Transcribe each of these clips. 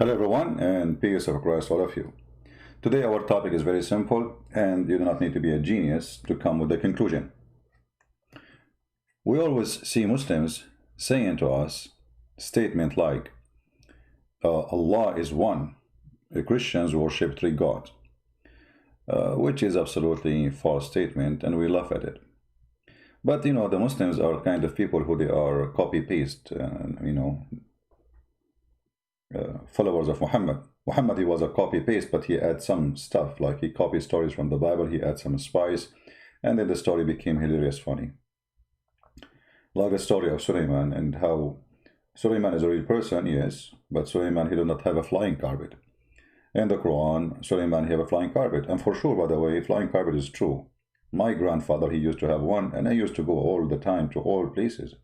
Hello everyone, and peace of Christ all of you. Today our topic is very simple, and you do not need to be a genius to come with the conclusion. We always see Muslims saying to us statement like, Allah is one. Christians worship three gods, which is absolutely false statement, and we laugh at it. But the Muslims are kind of people who they are copy-paste, followers of Muhammad. Muhammad, he was a copy-paste, but he had some stuff, like he copied stories from the Bible, he had some spice, and then the story became hilarious funny. Like the story of Suleiman, and how Suleiman is a real person, yes, but Suleiman, he did not have a flying carpet. In the Quran, Suleiman, he have a flying carpet, and for sure, by the way, flying carpet is true. My grandfather, he used to have one, and I used to go all the time to all places.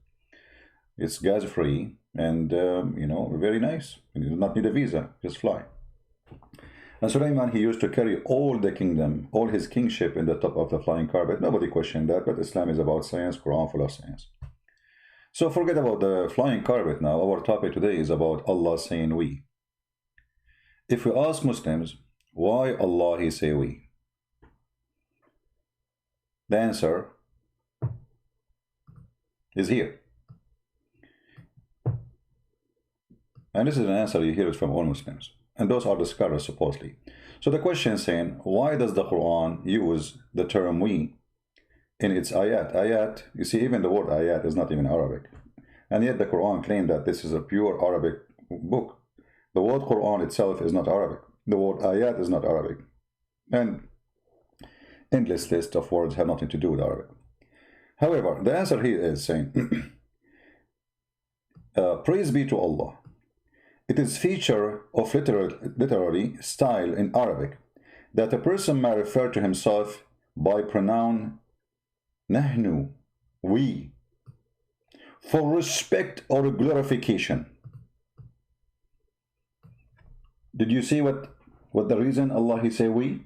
It's gas-free, and very nice. You do not need a visa, just fly. And Suleiman, he used to carry all the kingdom, all his kingship in the top of the flying carpet. Nobody questioned that, but Islam is about science, Quran full of science. So forget about the flying carpet now. Our topic today is about Allah saying we. If we ask Muslims, why Allah he say we? The answer is here. And this is an answer, you hear it from all Muslims. And those are the scholars, supposedly. So the question is saying, why does the Quran use the term we in its ayat? Ayat, you see, even the word ayat is not even Arabic. And yet the Quran claimed that this is a pure Arabic book. The word Quran itself is not Arabic. The word ayat is not Arabic. And endless list of words have nothing to do with Arabic. However, the answer here is saying, praise be to Allah. It is feature of literary style in Arabic that a person may refer to himself by pronoun nahnu, we, for respect or glorification. Did you see what the reason Allah he say we?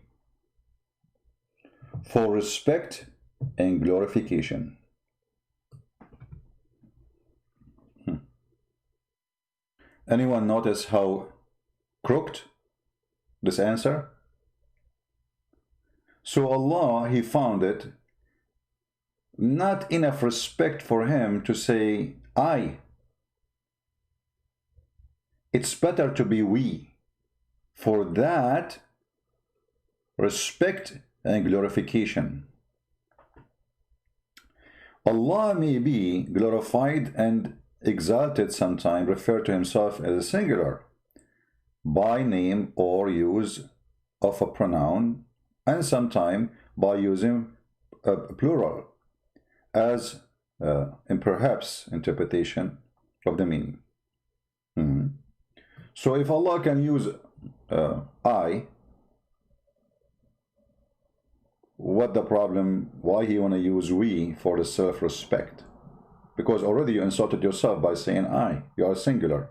For respect and glorification. Anyone notice how crooked this answer? So Allah, he found it not enough respect for him to say I. It's better to be we. For that, respect and glorification. Allah may be glorified and exalted sometime, refer to himself as a singular by name or use of a pronoun, and sometime by using a plural as in perhaps interpretation of the meaning. So if Allah can use I, what the problem? Why he want to use we for the self-respect? Because already you insulted yourself by saying I. You are singular.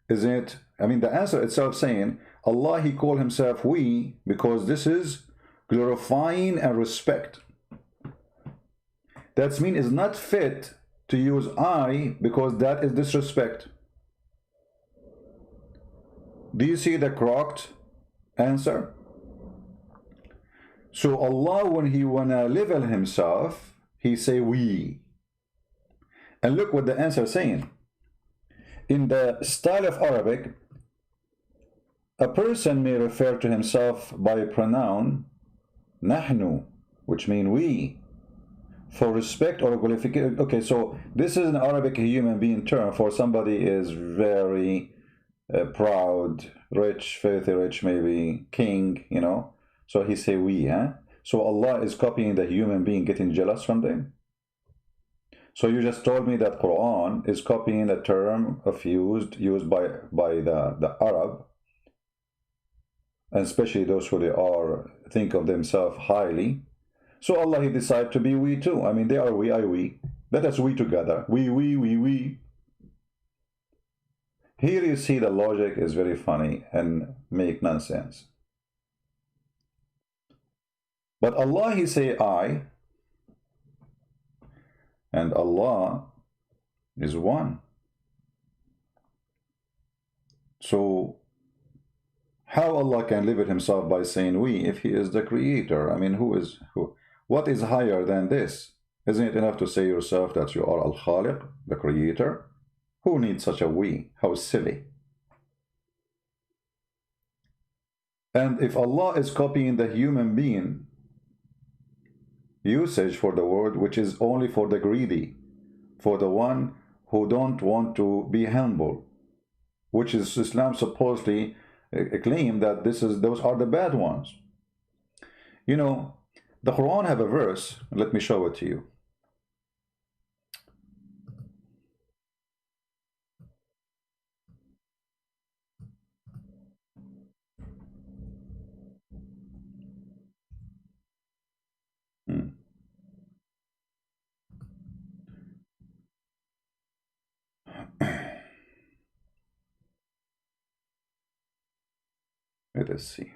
Isn't it? I mean, the answer itself saying, Allah, he called himself we because this is glorifying and respect. That means it's not fit to use I because that is disrespect. Do you see the crocked answer? So Allah, when he wanna level himself, he say we. And look what the answer is saying. In the style of Arabic, a person may refer to himself by a pronoun nahnu, which means we, for respect or qualification. Okay, so this is an Arabic human being term for somebody is very proud, rich, filthy rich, maybe king, So he say we, huh? So Allah is copying the human being getting jealous from them. So you just told me that Quran is copying a term of used by the Arab, and especially those who think of themselves highly. So Allah, he decided to be we too. I mean, they are we, I we. Let us we together. We. Here you see the logic is very funny and make nonsense. But Allah, he say I, and Allah is one. So how Allah can limit himself by saying we if he is the creator? I mean, what is higher than this? Isn't it enough to say yourself that you are Al-Khaliq, the creator? Who needs such a we? How silly. And if Allah is copying the human being usage for the word, which is only for the greedy, for the one who don't want to be humble, which is Islam supposedly claim that those are the bad ones. You know, the Quran have a verse, let me show it to you. Let us see.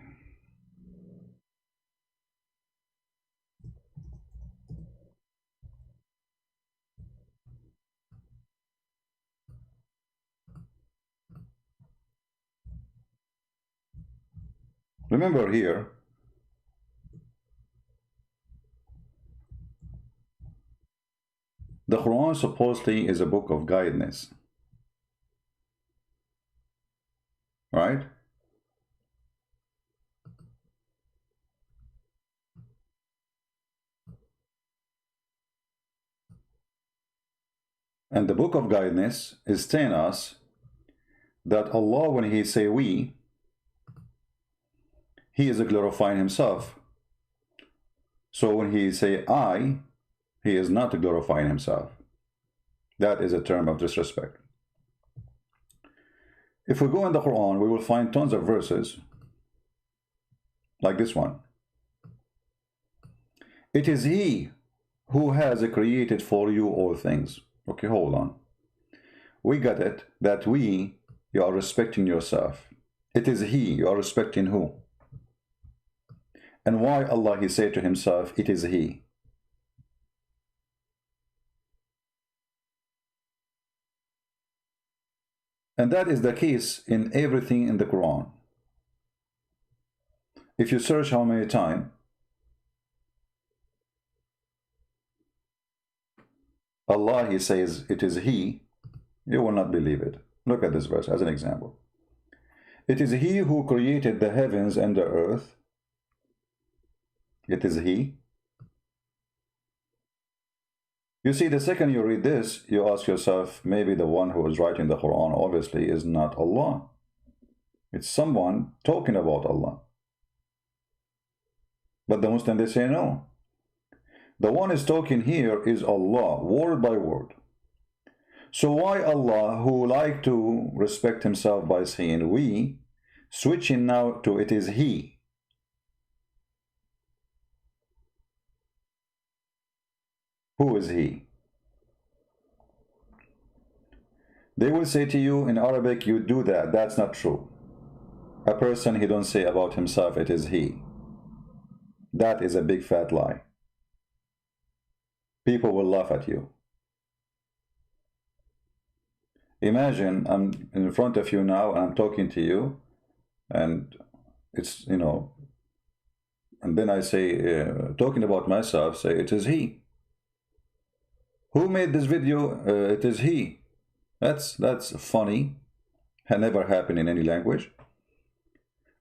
Remember here, the Quran supposedly is a book of guidance, right? And the book of guidance is telling us that Allah, when he say we, he is glorifying himself. So when he say I, he is not glorifying himself. That is a term of disrespect. If we go in the Quran, we will find tons of verses like this one. It is he who has created for you all things. Okay, hold on. We got it, that you are respecting yourself. It is he, you are respecting who? And why Allah, he said to himself, it is he? And that is the case in everything in the Quran. If you search how many times Allah, he says, it is he, you will not believe it. Look at this verse as an example. It is he who created the heavens and the earth. It is he. You see, the second you read this, you ask yourself, maybe the one who is writing the Quran obviously is not Allah. It's someone talking about Allah. But the Muslim, they say no. The one is talking here is Allah, word by word. So why Allah, who like to respect himself by saying we, switching now to it is he? Who is he? They will say to you in Arabic, you do that. That's not true. A person, he don't say about himself, it is he. That is a big fat lie. People will laugh at you. Imagine I'm in front of you now and I'm talking to you, and it's, you know, and then I say, talking about myself, say it is he. Who made this video? It is he. That's funny. Had never happened in any language.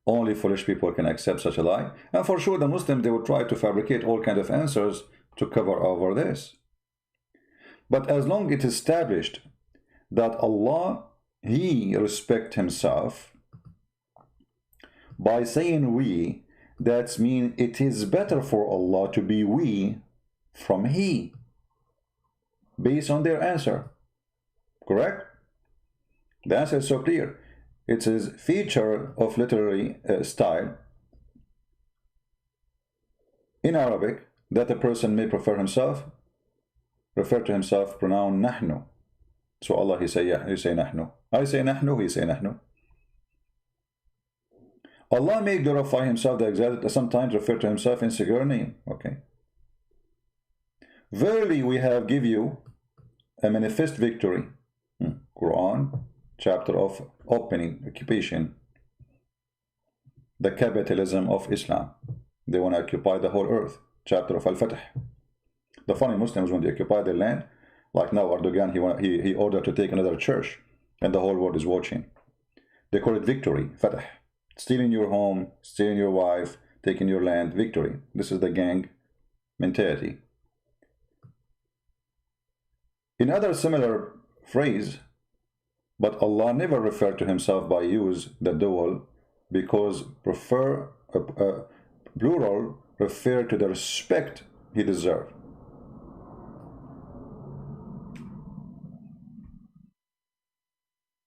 Only foolish people can accept such a lie. And for sure the Muslims, they will try to fabricate all kinds of answers to cover over this. But as long as it is established that Allah, he respects himself by saying we, that means it is better for Allah to be we from he, based on their answer. Correct? The answer is so clear. It is feature of literary style in Arabic that a person may refer to himself pronoun nahnu. So Allah, he say nahnu. I say nahnu, he say nahnu. Allah may glorify himself, sometimes refer to himself in singular name. Okay. Verily we have give you a manifest victory. Quran, chapter of occupation, the capitalism of Islam. They want to occupy the whole earth. Chapter of Al-Fatih. The funny Muslims, when they occupy their land, like now Erdogan, he ordered to take another church, and the whole world is watching. They call it victory, Fatah. Stealing your home, stealing your wife, taking your land, victory. This is the gang mentality. In other similar phrase, but Allah never referred to himself by use the dual, because plural refer to the respect he deserved.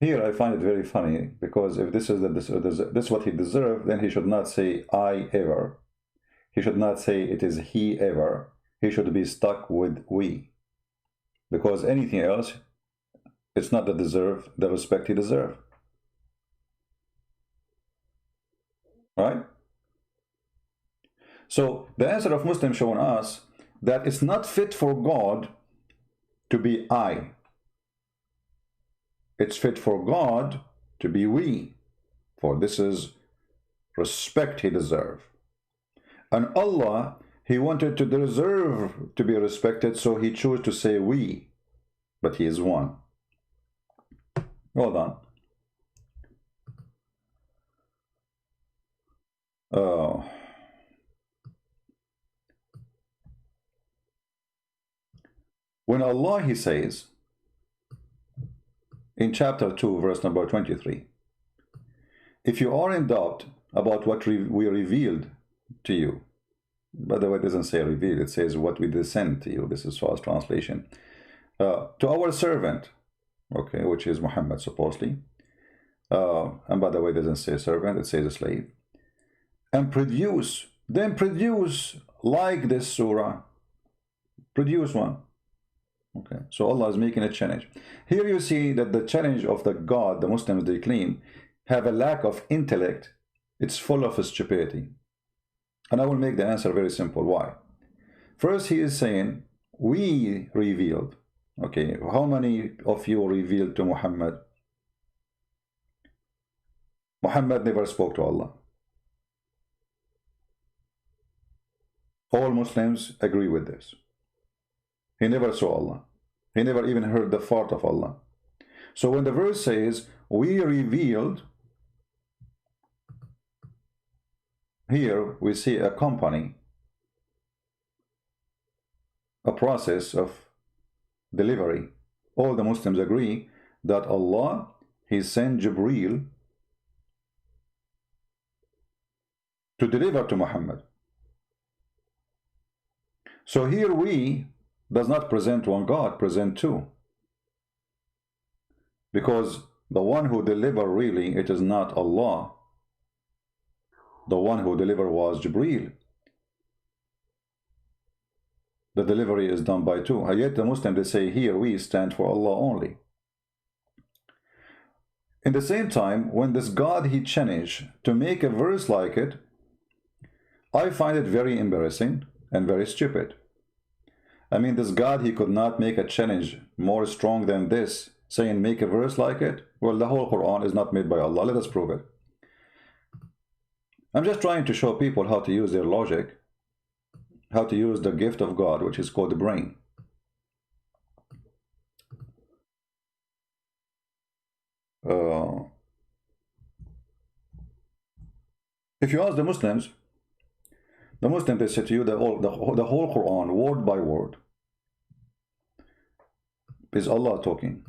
Here I find it very funny, because if this is this what he deserved, then he should not say I ever. He should not say it is he ever. He should be stuck with we, because anything else, it's not the respect he deserved. Right? So the answer of Muslims showing us that it's not fit for God to be I. It's fit for God to be we, for this is respect he deserved. And Allah, he wanted to deserve to be respected, so he chose to say we, but he is one. Hold on. When Allah, he says, in chapter 2, verse number 23, if you are in doubt about what we revealed to you, by the way, it doesn't say revealed, it says what we descend to you. This is false translation. To our servant, okay, which is Muhammad supposedly. And by the way, it doesn't say servant, it says a slave. And then produce like this surah. Produce one. Okay, so Allah is making a challenge. Here you see that the challenge of the God, the Muslims, they claim, have a lack of intellect. It's full of stupidity. And I will make the answer very simple. Why? First, he is saying, we revealed. Okay, how many of you revealed to Muhammad? Muhammad never spoke to Allah. All Muslims agree with this. He never saw Allah. He never even heard the fart of Allah. So when the verse says, we revealed, here we see a company, a process of delivery. All the Muslims agree that Allah, he sent Jibreel to deliver to Muhammad. So here we does not present one God, present two. Because the one who delivered really, it is not Allah. The one who delivered was Jibreel. The delivery is done by two. And yet the Muslims, they say here we stand for Allah only. In the same time, when this God he changed to make a verse like it, I find it very embarrassing and very stupid. I mean, this God, he could not make a challenge more strong than this, saying make a verse like it. Well, the whole Quran is not made by Allah. Let us prove it. I'm just trying to show people how to use their logic, how to use the gift of God, which is called the brain. If you ask the Muslims, they say to you that the whole Quran, word by word, is Allah talking.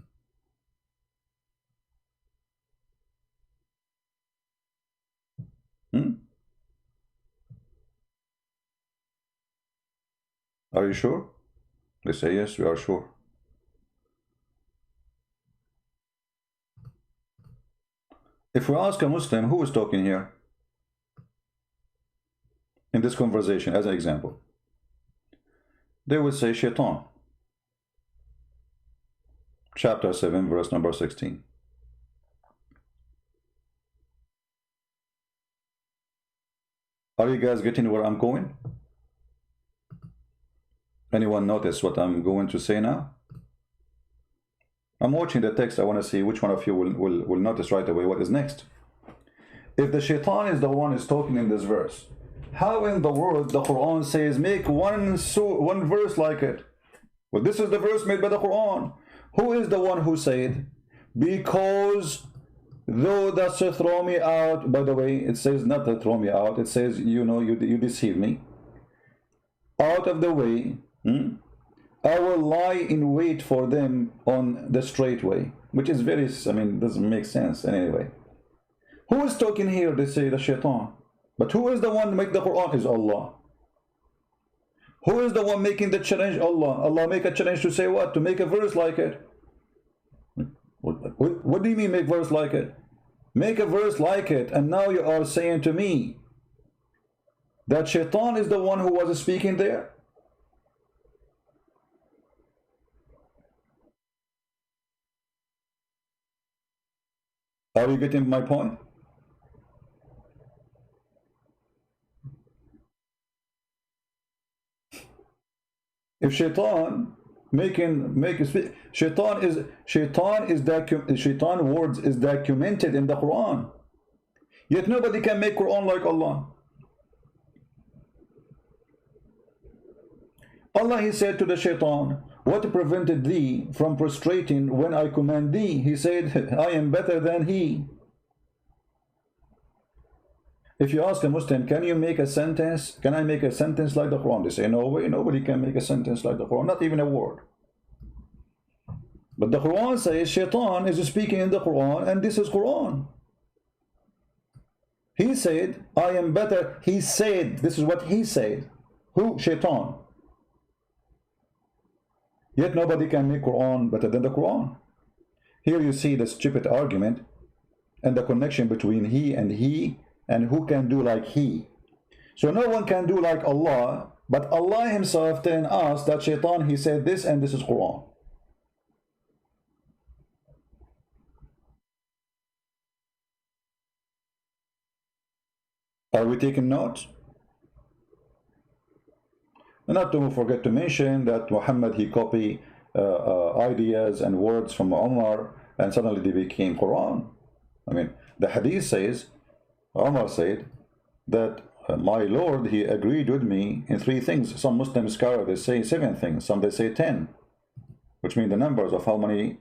Are you sure? They say yes, we are sure. If we ask a Muslim who is talking here in this conversation, as an example, they would say Shaitan. Chapter 7, verse number 16. Are you guys getting where I'm going? Anyone notice what I'm going to say now? I'm watching the text. I want to see which one of you will notice right away what is next. If the shaitan is the one is talking in this verse, how in the world the Quran says make one verse like it? Well, this is the verse made by the Quran. Who is the one who said, because though that's to throw me out, by the way, it says not to throw me out, it says, you know, you deceive me. Out of the way, I will lie in wait for them on the straight way, which is very, I mean, doesn't make sense anyway. Who is talking here? They say the shaitan. But who is the one make the Quran? Is Allah. Who is the one making the challenge? Allah. Allah make a challenge to say what? To make a verse like it. What do you mean make verse like it? Make a verse like it, and now you are saying to me that shaitan is the one who was speaking there? Are you getting my point? If shaitan shaitan words is documented in the Quran, yet nobody can make Quran like Allah. Allah, he said to the shaitan, what prevented thee from prostrating when I command thee? He said, I am better than he. If you ask a Muslim, can you make a sentence? Can I make a sentence like the Quran? They say, no way, nobody can make a sentence like the Quran, not even a word. But the Quran says shaitan is speaking in the Quran, and this is Quran. He said, I am better. He said, this is what he said. Who? Shaitan. Yet nobody can make Quran better than the Quran. Here you see the stupid argument and the connection between he, and who can do like he. So no one can do like Allah, but Allah himself telling us that shaitan, he said this, and this is Quran. Are we taking notes? And not to forget to mention that Muhammad, he copied ideas and words from Umar, and suddenly they became Quran. I mean, the hadith says, Umar said that my Lord, he agreed with me in 3 things. Some Muslim scholars, they say 7 things, some they say 10, which mean the numbers of how many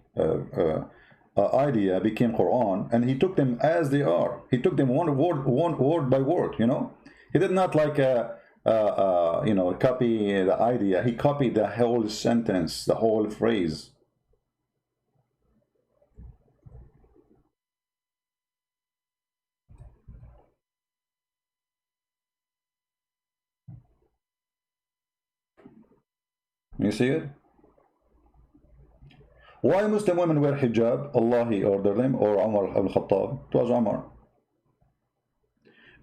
idea became Quran, and he took them as they are. He took them one word by word, you know. He did not like you know, copy the idea. He copied the whole sentence, the whole phrase. You see it? Why Muslim women wear hijab? Allah, he ordered them, or Umar al-Khattab? It was Umar.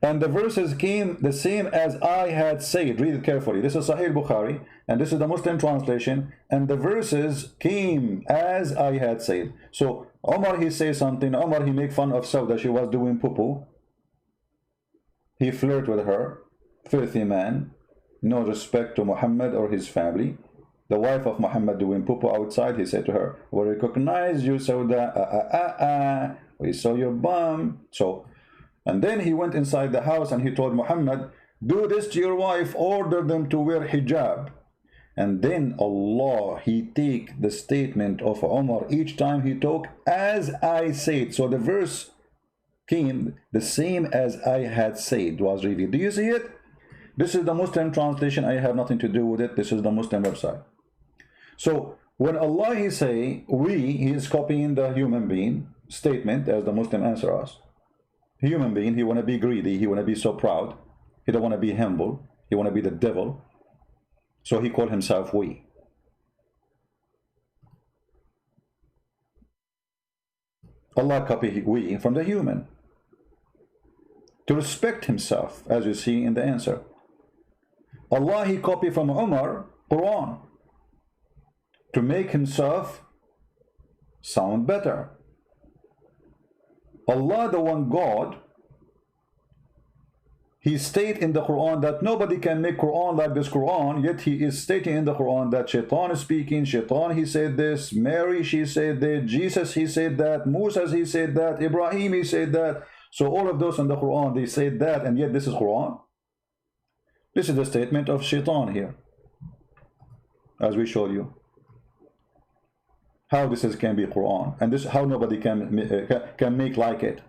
And the verses came the same as I had said. Read it carefully. This is Sahih Bukhari, and this is the Muslim translation. And the verses came as I had said. So Umar, he says something. Umar, he make fun of Sauda. She was doing poo-poo. He flirted with her. Filthy man. No respect to Muhammad or his family. The wife of Muhammad doing poo-poo outside. He said to her, we recognize you, Sauda. We saw your bum. So, and then he went inside the house and he told Muhammad, do this to your wife, order them to wear hijab. And then Allah, he take the statement of Umar each time he talked, as I said. So the verse came the same as I had said, was revealed. Do you see it? This is the Muslim translation. I have nothing to do with it. This is the Muslim website. So when Allah, he say he is copying the human being statement as the Muslim answer us. Human being, he want to be greedy, he want to be so proud, he don't want to be humble, he want to be the devil, so he called himself we. Allah copied we from the human to respect himself, as you see in the answer. Allah, he copied from Umar Quran to make himself sound better. Allah, the one God, he states in the Quran that nobody can make Quran like this Quran, yet he is stating in the Quran that Shaitan is speaking, Shaitan he said this, Mary she said that, Jesus he said that, Moses he said that, Ibrahim he said that. So all of those in the Quran, they said that, and yet this is Quran. This is the statement of Shaitan here, as we showed you. How this can be Quran, and this how nobody can make like it.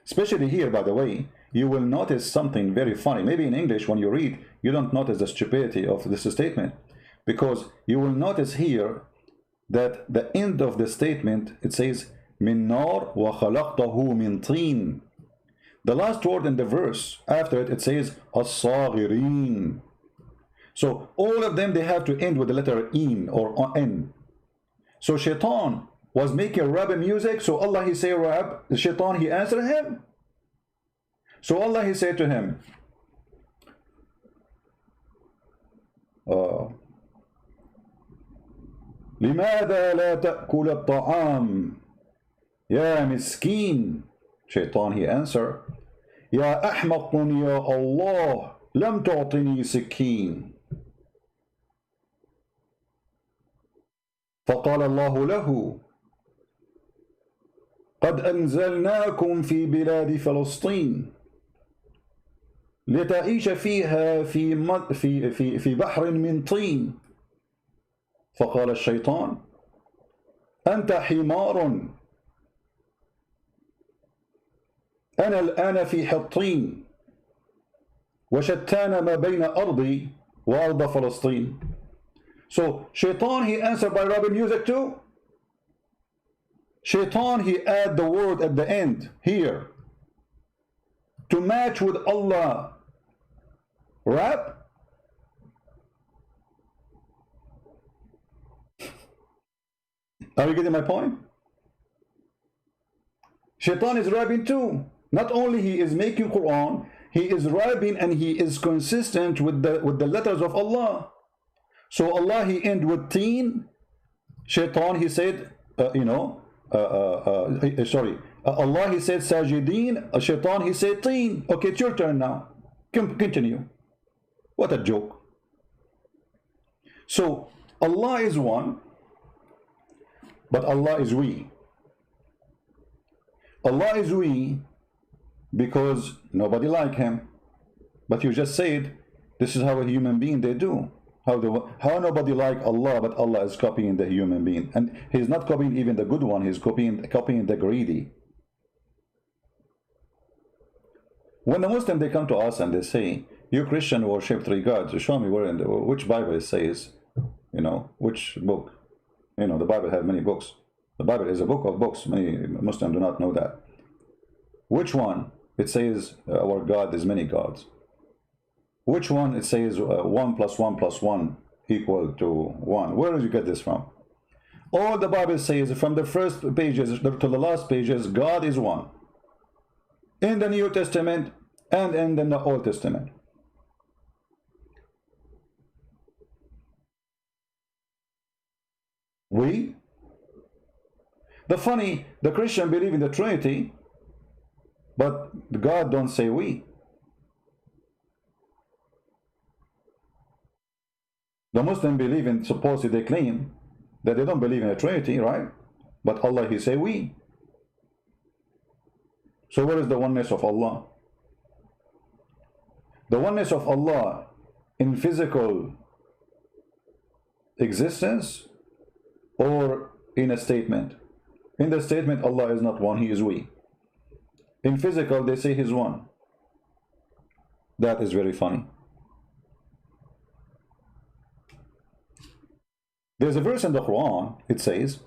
Especially here, by the way, you will notice something very funny. Maybe in English, when you read, you don't notice the stupidity of this statement, because you will notice here that the end of the statement, it says min nar wa khalaqtahu min tin. The last word in the verse after it, it says as-saghirin. So all of them, they have to end with the letter in or n. So Shaitan was making rap music, so Allah he say rap, the Shaitan he answered him. So Allah he said to him, لماذا لا تأكل الطعام يا مسكين. Shaitan he answered, يا أحمق يا الله لم تعطني سكين. فقال الله له قد أنزلناكم في بلاد فلسطين لتعيش فيها في بحر من طين. فقال الشيطان أنت حمار أنا الآن في حطين وشتان ما بين أرضي وأرض فلسطين. So Shaitan he answered by rapping music too. Shaitan he add the word at the end here to match with Allah rap. Are you getting my point? Shaitan is rapping too. Not only he is making Quran, he is rapping and he is consistent with the letters of Allah. So Allah he end with teen. Shaitan he said sorry, Allah he said sajideen. Shaitan he said teen. Okay, it's your turn now. Continue. What a joke. So Allah is one, but Allah is we. Allah is we because nobody like him. But you just said this is how a human being they do. How nobody like Allah, but Allah is copying the human being, and he's not copying even the good one, he's copying the greedy. When the Muslims they come to us and they say, you Christian worship three gods, show me where in which Bible it says, which book. The Bible has many books. The Bible is a book of books. Many Muslims do not know that. Which one it says our God is many gods? Which one it says 1 + 1 + 1 equal to 1? Where did you get this from? All the Bible says from the first pages to the last pages, God is one. In the New Testament and in the Old Testament. We? The Christian believe in the Trinity, but God don't say we. The Muslim believe in, supposedly they claim that they don't believe in a Trinity, right? But Allah he say we. So where is the oneness of Allah? The oneness of Allah in physical existence or in a statement? In the statement Allah is not one, he is we. In physical they say he's one. That is very funny. There's a verse in the Quran, it says,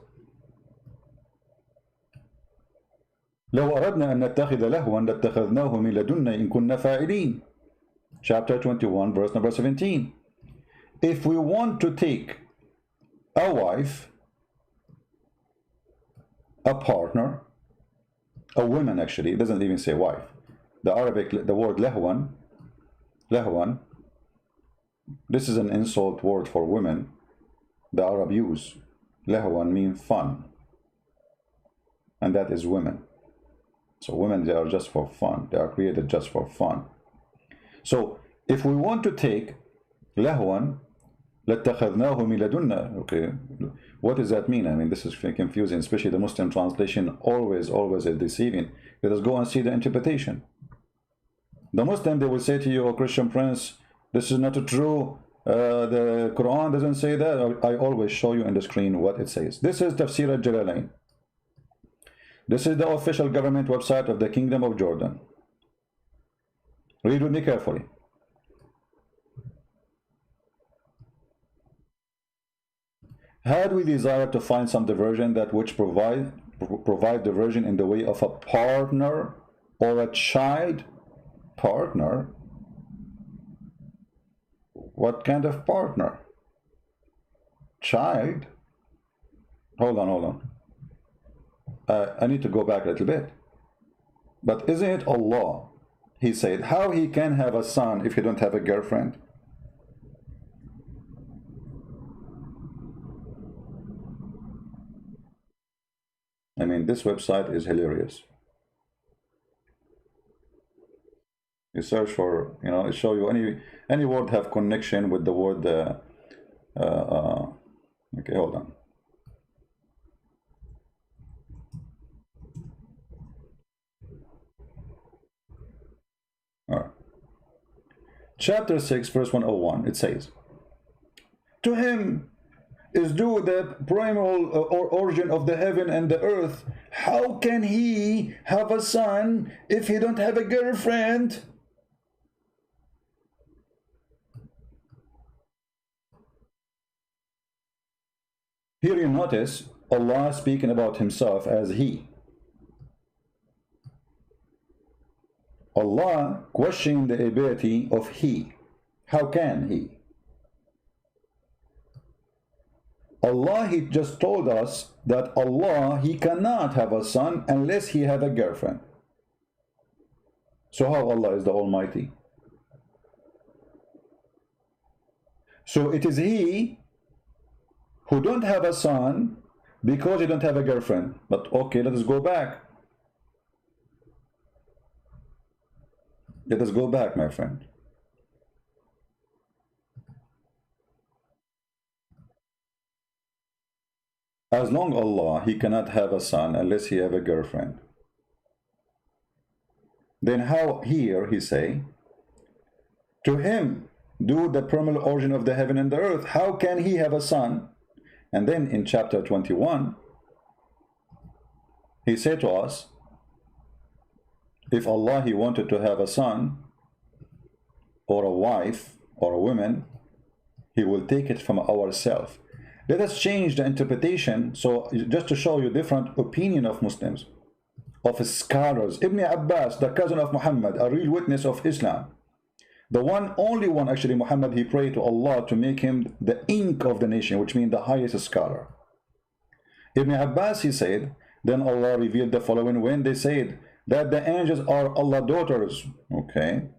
لو أردنا أن نتخذ لهوا لاتخذناه من لدنا إن كنا فاعلين. Chapter 21, verse number 17. If we want to take a wife, a partner, a woman actually, it doesn't even say wife. The Arabic, the word lahwan, this is an insult word for women. The Arab use. Lahwan means fun. And that is women. So women, they are just for fun. They are created just for fun. So if we want to take لهوا لاتخذناه من لدنا, okay, what does that mean? I mean, this is confusing, especially the Muslim translation always is deceiving. Let us go and see the interpretation. The Muslim, they will say to you, oh Christian Prince, this is not true. The Quran doesn't say that. I always show you on the screen what it says. This is Tafsir al-Jalalain. This is the official government website of the Kingdom of Jordan. Read with me carefully. Had we desired to find some diversion that which provide diversion in the way of a partner or a child? Partner? What kind of partner? Child? Hold on. I need to go back a little bit. But isn't it Allah? He said, how he can have a son if he don't have a girlfriend? I mean, this website is hilarious. You search for, you know, it show you any word have connection with the word. Okay, hold on. All right. Chapter 6, verse 101. It says, "To him is due the primal origin of the heaven and the earth. How can he have a son if he don't have a girlfriend?" Here you notice Allah speaking about himself as he. Allah questioning the ability of he. How can he? Allah, he just told us that Allah, he cannot have a son unless he have a girlfriend. So how Allah is the Almighty? So it is he who don't have a son because he don't have a girlfriend. But okay, let us go back. Let us go back, my friend. As long Allah, he cannot have a son unless he have a girlfriend. Then how here he say, to him due the primal origin of the heaven and the earth, how can he have a son? And then in chapter 21, he said to us, if Allah, he wanted to have a son or a wife or a woman, he will take it from ourselves. Let us change the interpretation, so just to show you different opinion of Muslims, of scholars. Ibn Abbas, the cousin of Muhammad, a real witness of Islam, the only one actually, Muhammad, he prayed to Allah to make him the ink of the nation, which means the highest scholar. Ibn Abbas, he said, then Allah revealed the following when they said that the angels are Allah's daughters. Okay.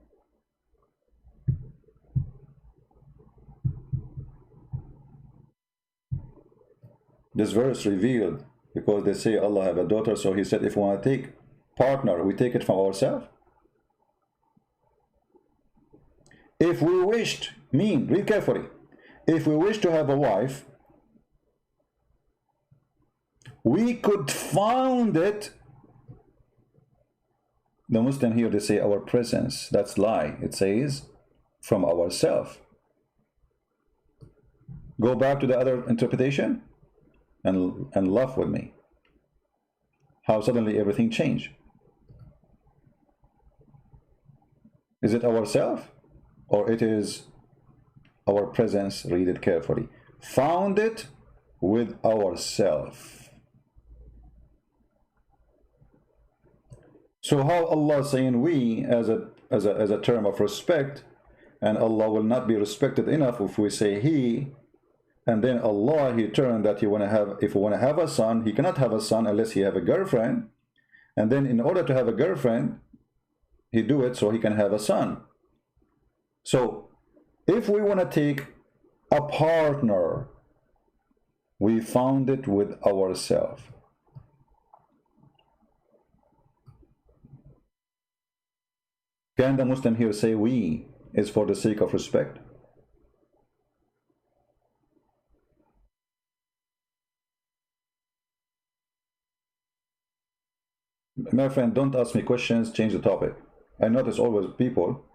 This verse revealed because they say Allah have a daughter, so he said if we want to take partner, we take it from ourselves. If we wished, read carefully, if we wish to have a wife, we could found it. The Muslim here, they say our presence. That's lie. It says from ourselves. Go back to the other interpretation and laugh with me. How suddenly everything changed. Is it ourselves or it is our presence? Read it carefully. Found it with ourselves. So how Allah saying we as a term of respect, and Allah will not be respected enough if we say he, and then Allah, he turned that he want to have, if he want to have a son, he cannot have a son unless he have a girlfriend, and then in order to have a girlfriend, he do it so he can have a son. So if we want to take a partner, we found it with ourselves. Can the Muslim here say we is for the sake of respect? My friend, don't ask me questions, change the topic. I notice always people,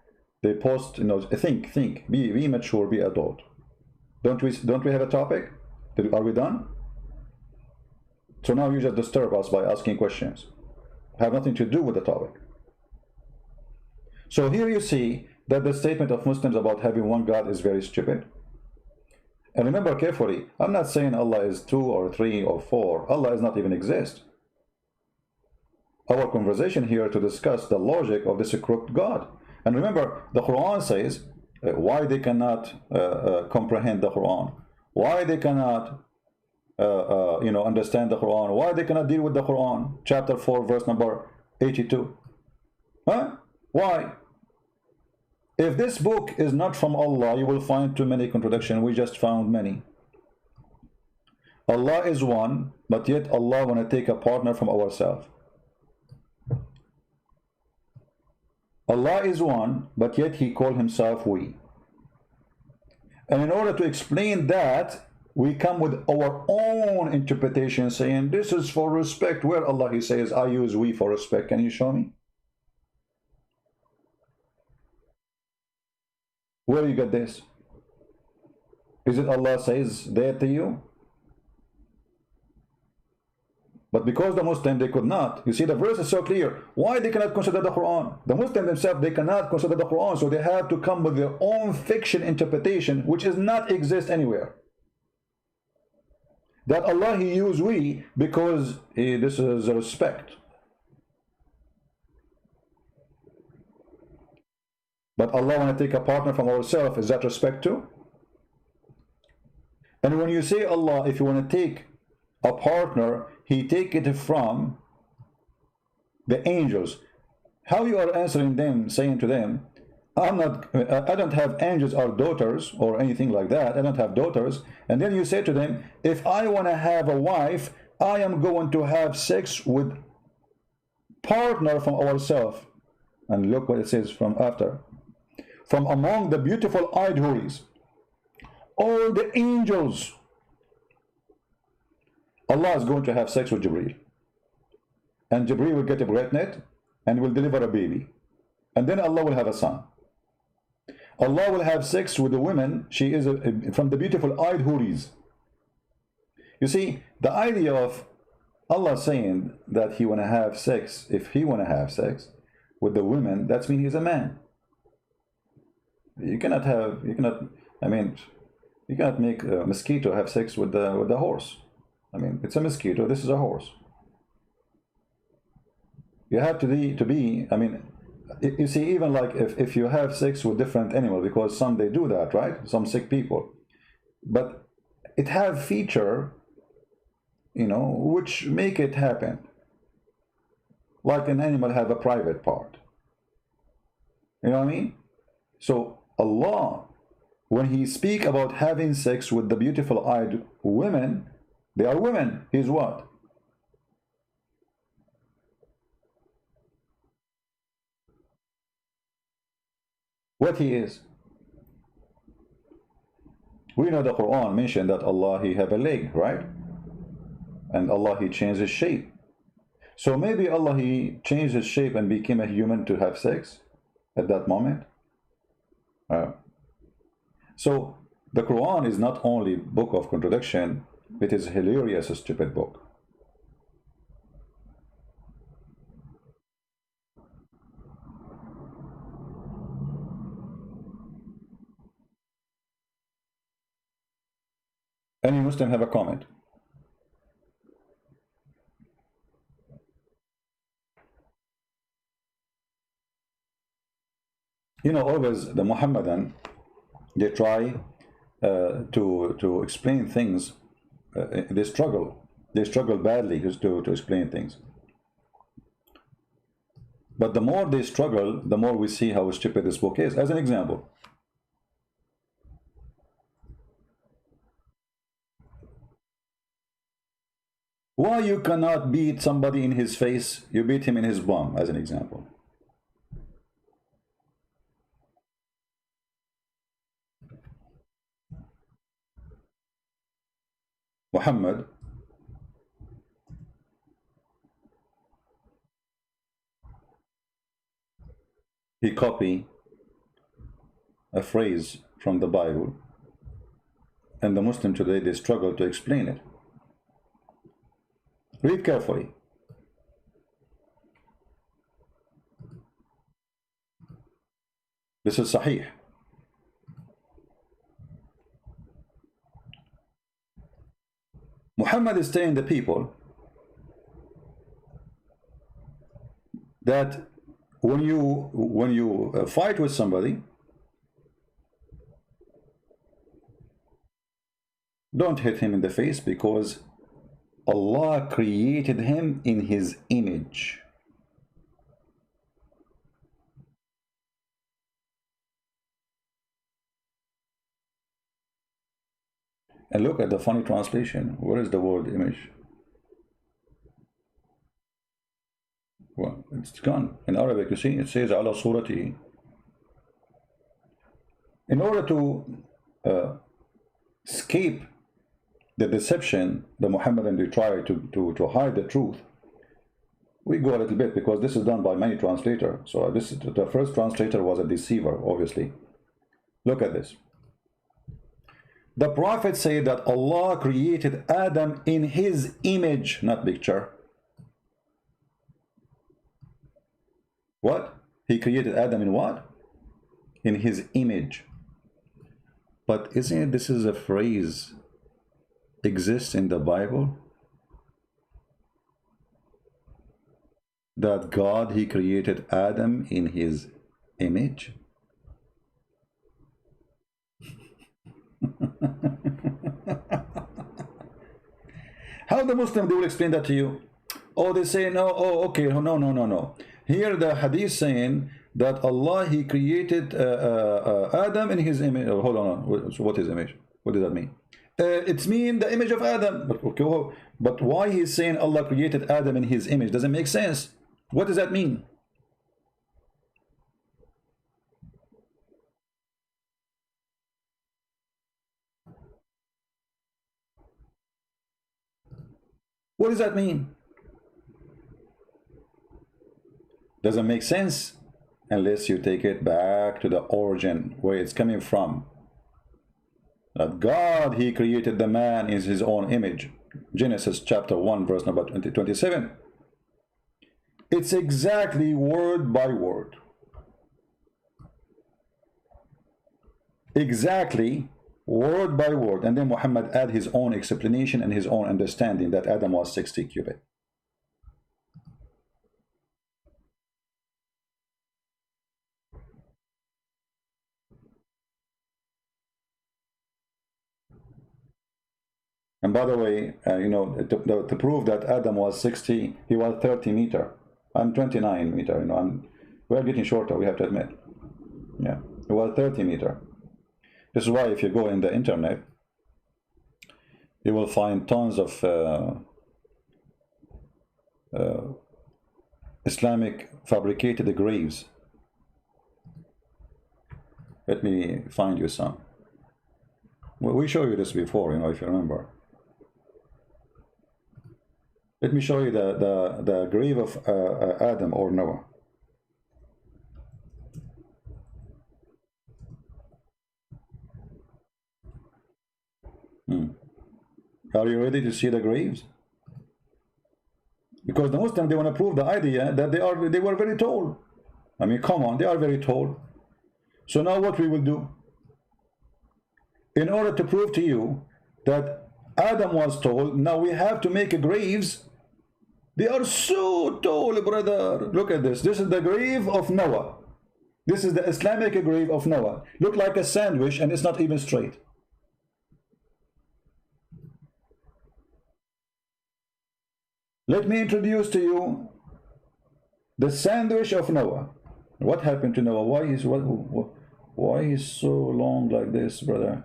they post, think, be mature, be adult. Don't we have a topic? Are we done? So now you just disturb us by asking questions. Have nothing to do with the topic. So here you see that the statement of Muslims about having one God is very stupid. And remember carefully, I'm not saying Allah is 2 or 3 or 4. Allah does not even exist. Our conversation here to discuss the logic of this crooked God. And remember, the Quran says why they cannot comprehend the Quran, why they cannot understand the Quran, why they cannot deal with the Quran. Chapter 4, verse number 82. Huh? Why? If this book is not from Allah, you will find too many contradictions. We just found many. Allah is one, but yet Allah want to take a partner from ourselves. Allah is one, but yet he called himself we. And in order to explain that, we come with our own interpretation saying this is for respect. Where Allah he says I use we for respect. Can you show me? Where you get this? Is it Allah says that to you? But because the Muslim, they could not. You see, the verse is so clear. Why they cannot consider the Quran? The Muslim themselves, they cannot consider the Quran, so they have to come with their own fiction interpretation, which does not exist anywhere. That Allah, he used we because this is a respect. But Allah want to take a partner from ourselves, is that respect too? And when you say Allah, if you want to take a partner, he take it from the angels. How you are answering them, saying to them, I don't have angels or daughters or anything like that. I don't have daughters. And then you say to them, if I want to have a wife, I am going to have sex with partner from ourselves. And look what it says from after. From among the beautiful eyed houris, all the angels, Allah is going to have sex with Jibreel. And Jibreel will get pregnant and will deliver a baby. And then Allah will have a son. Allah will have sex with a woman. She is from the beautiful eyed houris. You see, the idea of Allah saying that he want to have sex, if he want to have sex with the women, that means he's a man. You cannot make a mosquito have sex with the horse. I mean, it's a mosquito, this is a horse. You have to be, I mean, you see, even like if you have sex with different animals, because some they do that, right? Some sick people. But it have feature, which make it happen. Like an animal have a private part. You know what I mean? So Allah, when he speak about having sex with the beautiful eyed women, they are women. He's what? What he is? We know the Quran mentioned that Allah, he have a leg, right? And Allah, he changed his shape. So maybe Allah, he changed his shape and became a human to have sex at that moment. So the Quran is not only book of contradiction, it is a hilarious, stupid book. Any Muslim have a comment? Always the Muhammadan, they try to explain things. They struggle badly to explain things. But the more they struggle, the more we see how stupid this book is. As an example, why you cannot beat somebody in his face, you beat him in his bum, as an example. Muhammad he copied a phrase from the Bible, and the Muslim today, they struggle to explain it. Read carefully. This is Sahih. Muhammad is telling the people that when you fight with somebody, don't hit him in the face, because Allah created him in his image. And look at the funny translation. Where is the word image? Well, it's gone. In Arabic, you see, it says ala surati. In order to escape the deception, the Muhammadan, they try to hide the truth. We go a little bit, because this is done by many translators. So this is, the first translator was a deceiver, obviously. Look at this. The Prophet said that Allah created Adam in his image, not picture. What? He created Adam in what? In his image. But isn't it, this is a phrase exists in the Bible? That God, he created Adam in his image? How the Muslim, they will explain that to you? Oh, they say, no, oh, okay, no. Here the hadith saying that Allah, he created Adam in his image. Oh, hold on, so what is image? What does that mean? It's mean the image of Adam. But, okay, but why he's saying Allah created Adam in his image? Doesn't make sense. What does that mean? What does that mean? Doesn't make sense unless you take it back to the origin, where it's coming from. That God, he created the man in his own image. Genesis chapter 1, verse number 27. It's exactly word by word. Exactly word by word. And then Muhammad add his own explanation and his own understanding that Adam was 60 cubit. And by the way, you know, to prove that Adam was 60, he was 30 meter. I'm 29 meter, you know, we're getting shorter, we have to admit. Yeah, he was 30 meter. This is why if you go in the internet, you will find tons of Islamic fabricated graves. Let me find you some. Well, we showed you this before, you know, if you remember. Let me show you the grave of Adam or Noah. Are you ready to see the graves? Because the Muslims, they want to prove the idea that they were very tall. I mean, come on, they are very tall. So now what we will do? In order to prove to you that Adam was tall, now we have to make graves. They are so tall, brother. Look at this. This is the grave of Noah. This is the Islamic grave of Noah. Look like a sandwich, and it's not even straight. Let me introduce to you the sandwich of Noah. What happened to Noah? Why is so long like this, brother?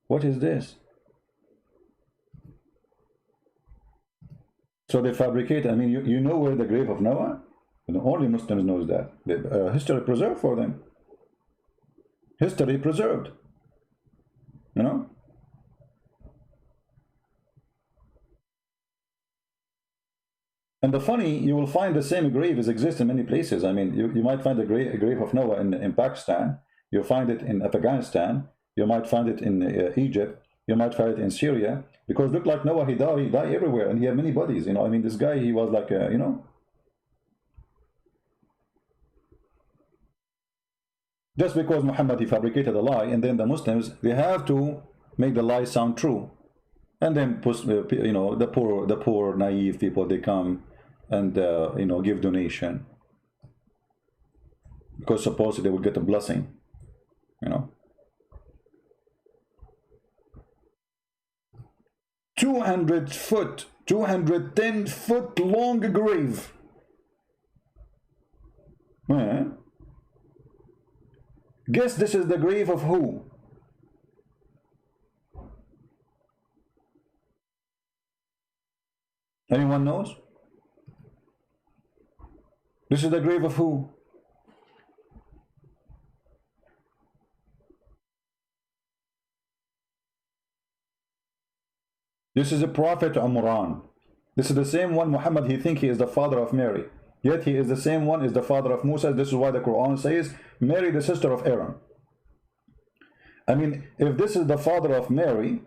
What is this? So they fabricate. I mean, you know where the grave of Noah? Only Muslims knows that. History preserved for them. History preserved. You know. And the funny, you will find the same graves exist in many places. I mean, you might find a grave of Noah in Pakistan. You'll find it in Afghanistan. You might find it in Egypt. You might find it in Syria. Because look like Noah, he died everywhere, and he had many bodies. You know, I mean, this guy, he was like, you know. Just because Muhammad, he fabricated a lie, and then the Muslims, they have to make the lie sound true. And then, you know, the poor, naive people, they come and, you know, give donation. Because supposedly they will get a blessing, you know. 200 foot, 210 foot long grave. Guess this is the grave of who? Anyone knows? This is the grave of who? This is a prophet Umran. This is the same one Muhammad, he thinks he is the father of Mary. Yet he is the same one, is the father of Musa. This is why the Quran says, Mary, the sister of Aaron. I mean, if this is the father of Mary,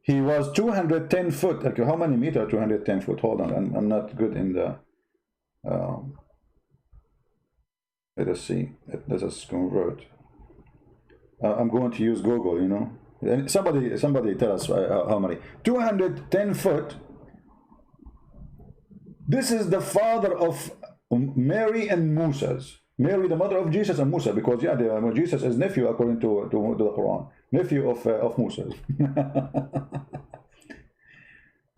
he was 210 foot. Okay, how many meter 210 foot? Hold on, I'm not good in the... let us see. Let us convert. I'm going to use Google, you know. And somebody tell us how many. 210 foot. This is the father of Mary and Moses. Mary, the mother of Jesus and Musa, because yeah, Jesus is nephew according to the Quran, nephew of Moses.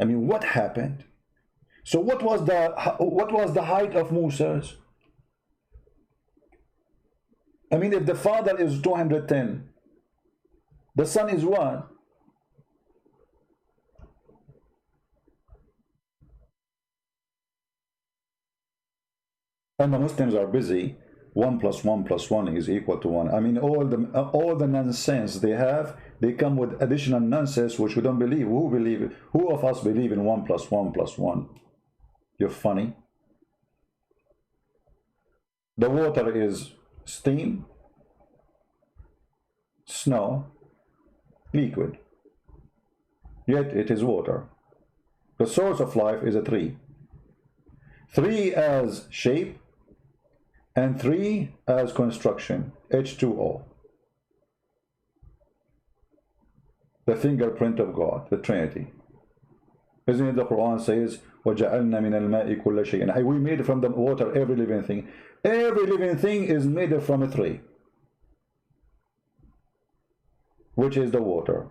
I mean, what happened? So what was the height of Moses? I mean, if the father is 210, the son is what? And the Muslims are busy. 1 + 1 + 1 is equal to 1. I mean, all the nonsense they have, they come with additional nonsense which we don't believe. Who of us believe in 1 + 1 + 1? You're funny. The water is steam, snow, liquid. Yet it is water. The source of life is a tree. 3 as shape, and 3 as construction, H2O. The fingerprint of God, the Trinity. Isn't it the Quran says, وَجَعَلْنَا مِنَ الْمَاءِ كُلَّ شَيْءٍ. And we made from the water every living thing. Every living thing is made from a tree, which is the water.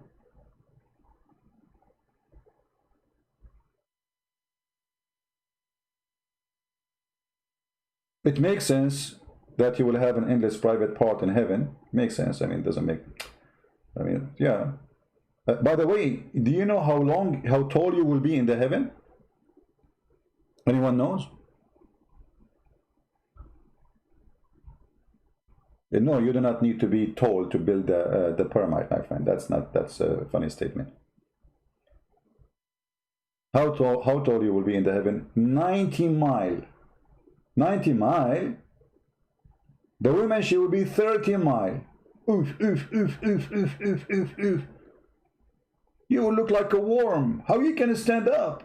It makes sense that you will have an endless private part in heaven. Makes sense. I mean, it doesn't make... I mean, yeah. By the way, do you know how tall you will be in the heaven? Anyone knows? No, you do not need to be tall to build the pyramid, my friend. That's a funny statement. How tall you will be in the heaven? 90 mile. 90 mile. The woman, she will be 30 mile. Oof, oof, oof, oof, oof, oof, oof, oof. You will look like a worm. How you can stand up?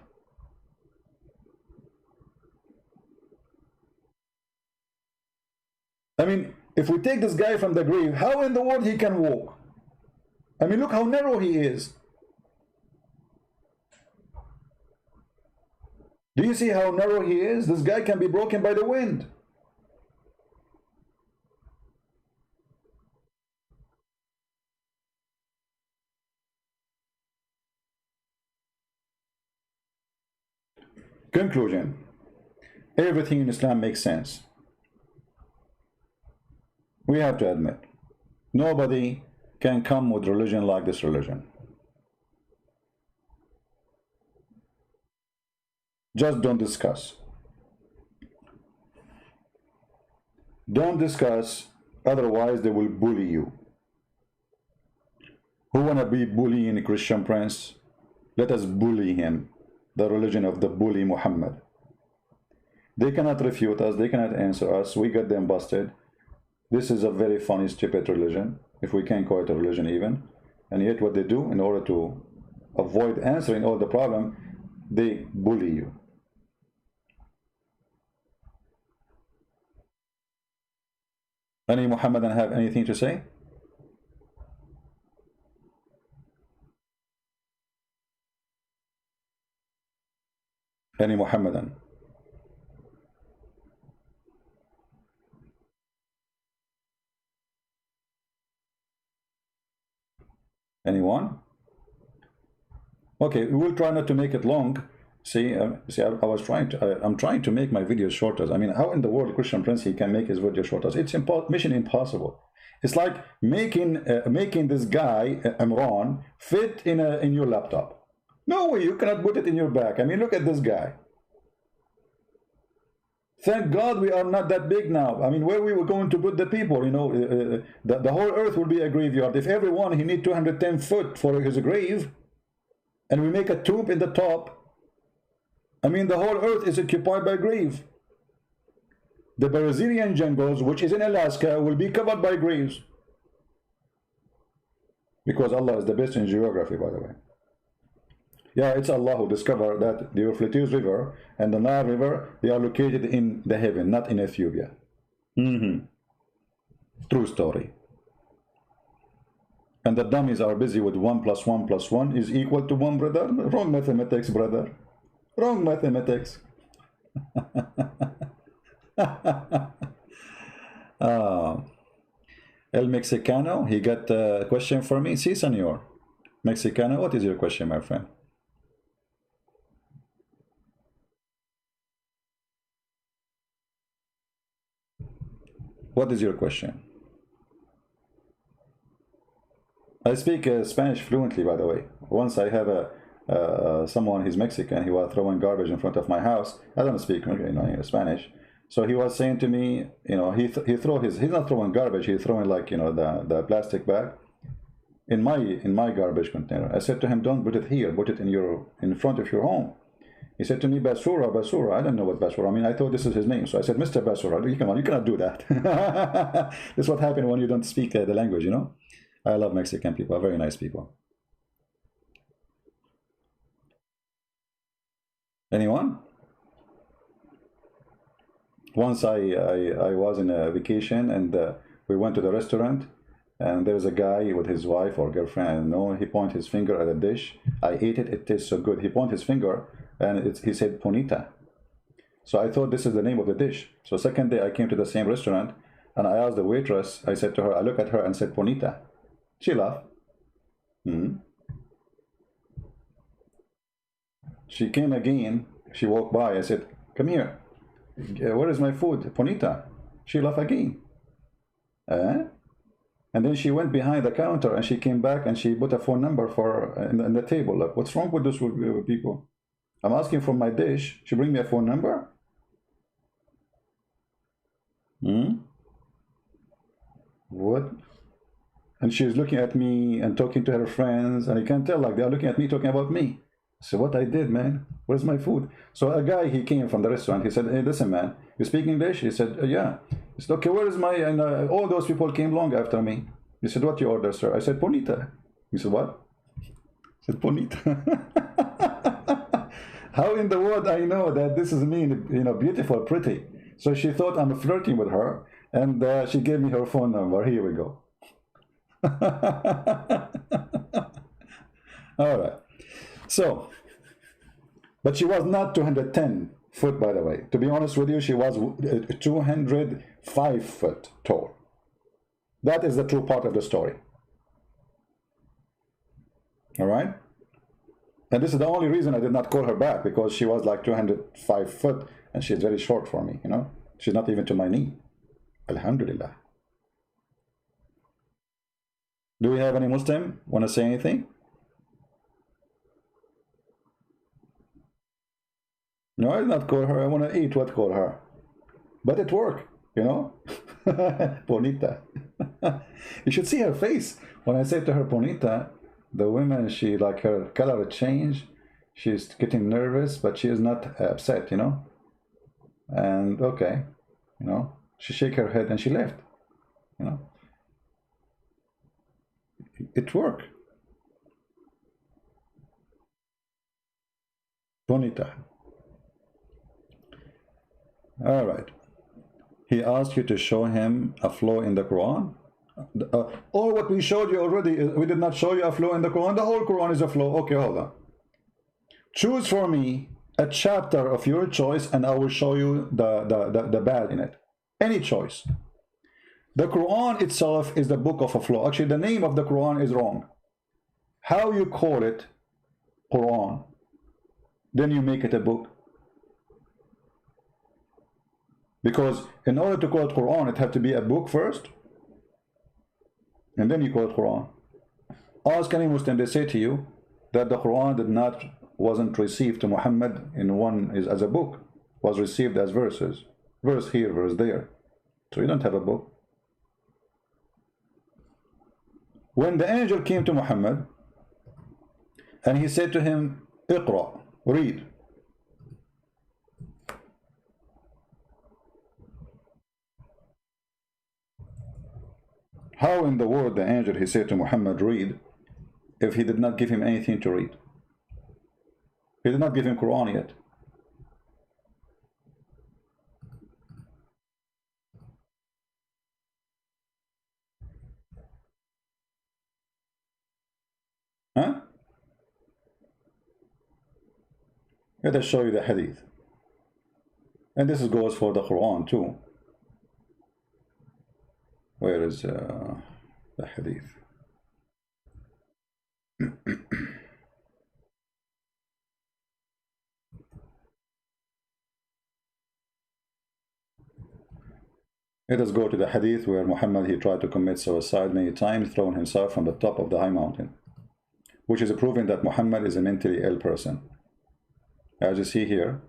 I mean, if we take this guy from the grave, how in the world he can walk? I mean, look how narrow he is. Do you see how narrow he is? This guy can be broken by the wind. Conclusion. Everything in Islam makes sense. We have to admit, nobody can come with religion like this religion. Just don't discuss. Don't discuss, otherwise they will bully you. Who wanna be bullying a Christian prince? Let us bully him. the religion of the bully Muhammad. They cannot refute us, they cannot answer us, we got them busted. This is a very funny, stupid religion, if we can call it a religion even. And yet what they do, in order to avoid answering all the problem, they bully you. Any Muhammadan have anything to say? Any Muhammadan? Anyone? Okay, we will try not to make it long. See, I'm trying to make my videos shorter. I mean, how in the world Christian Prince he can make his video shorter? It's mission impossible. It's like making this guy Imran fit in your laptop. No way, you cannot put it in your back. I mean, look at this guy. Thank God we are not that big now. I mean, where we were going to put the people, you know, the whole earth will be a graveyard. If everyone, he need 210 foot for his grave, and we make a tomb in the top, I mean, the whole earth is occupied by grave. The Brazilian jungles, which is in Alaska, will be covered by graves. Because Allah is the best in geography, by the way. Yeah, it's Allah who discovered that the Euphrates River and the Nile River, they are located in the heaven, not in Ethiopia. True story. And the dummies are busy with 1 + 1 + 1 is equal to 1, brother. Wrong mathematics, brother. Wrong mathematics. El Mexicano, he got a question for me. Si, senor. Mexicano, what is your question, my friend? What is your question? I speak Spanish fluently, by the way. Once I have someone, he's Mexican, he was throwing garbage in front of my house. I don't speak Spanish. So he was saying to me, you know, he's not throwing garbage, he's throwing like, you know, the plastic bag in my garbage container. I said to him, don't put it here, put it in front of your home. He said to me, Basura, Basura. I don't know what Basura. I mean, I thought this is his name. So I said, Mr. Basura, come on, you cannot do that. This is what happens when you don't speak the language, you know. I love Mexican people, very nice people. Anyone? Once I was in a vacation and we went to the restaurant and there's a guy with his wife or girlfriend, I don't know, he pointed his finger at a dish. I ate it, it tastes so good. He pointed his finger and he said Bonita. So I thought this is the name of the dish. So second day I came to the same restaurant and I asked the waitress, I said to her, I looked at her and said Bonita. She laughed. She came again, she walked by, I said, come here. Where is my food? Bonita. She laughed again. And then she went behind the counter and she came back and she put a phone number for in the table. Like, what's wrong with those people? I'm asking for my dish. She bring me a phone number? What? And she's looking at me and talking to her friends, and I can tell like they're looking at me talking about me. So what I did, man, where's my food? So a guy, he came from the restaurant, he said, hey, listen, man, you speak English? He said, yeah. He said, okay, where is my, and all those people came long after me. He said, what you order, sir? I said, Bonita. He said, what? I said, Bonita. How in the world I know that this is me, you know, beautiful, pretty? So she thought I'm flirting with her, and she gave me her phone number. Here we go. All right. So, but she was not 210 foot, by the way. To be honest with you, she was 205 foot tall. That is the true part of the story. All right? And this is the only reason I did not call her back, because she was like 205 foot and she's very short for me, you know? She's not even to my knee. Alhamdulillah. Do we have any Muslim want to say anything? No, I did not call her. I want to eat what call her. But it worked, you know? Bonita. You should see her face. When I said to her, Bonita, the woman, she like her color changed. She's getting nervous, but she is not upset, you know. And okay, you know, she shake her head and she left, you know. It worked. Bonita. All right. He asked you to show him a flaw in the Quran. Or what we showed you already, we did not show you a flaw in the Quran. The whole Quran is a flaw. Okay, hold on. Choose for me a chapter of your choice and I will show you the bad in it. Any choice. The Quran itself is the book of a flaw. Actually, the name of the Quran is wrong. How you call it Quran, then you make it a book. Because in order to call it Quran, it had to be a book first, and then you call it Quran. Ask any Muslim, they say to you that the Quran wasn't received to Muhammad as a book, was received as verses, verse here, verse there. So you don't have a book. When the angel came to Muhammad and he said to him, Iqra, read. How in the world the angel, he said to Muhammad, read, if he did not give him anything to read? He did not give him Quran yet. Huh? Let us show you the hadith. And this goes for the Quran too. Where is the hadith? Let us go to the hadith where Muhammad, he tried to commit suicide many times, throwing himself from the top of the high mountain, which is proving that Muhammad is a mentally ill person. As you see here,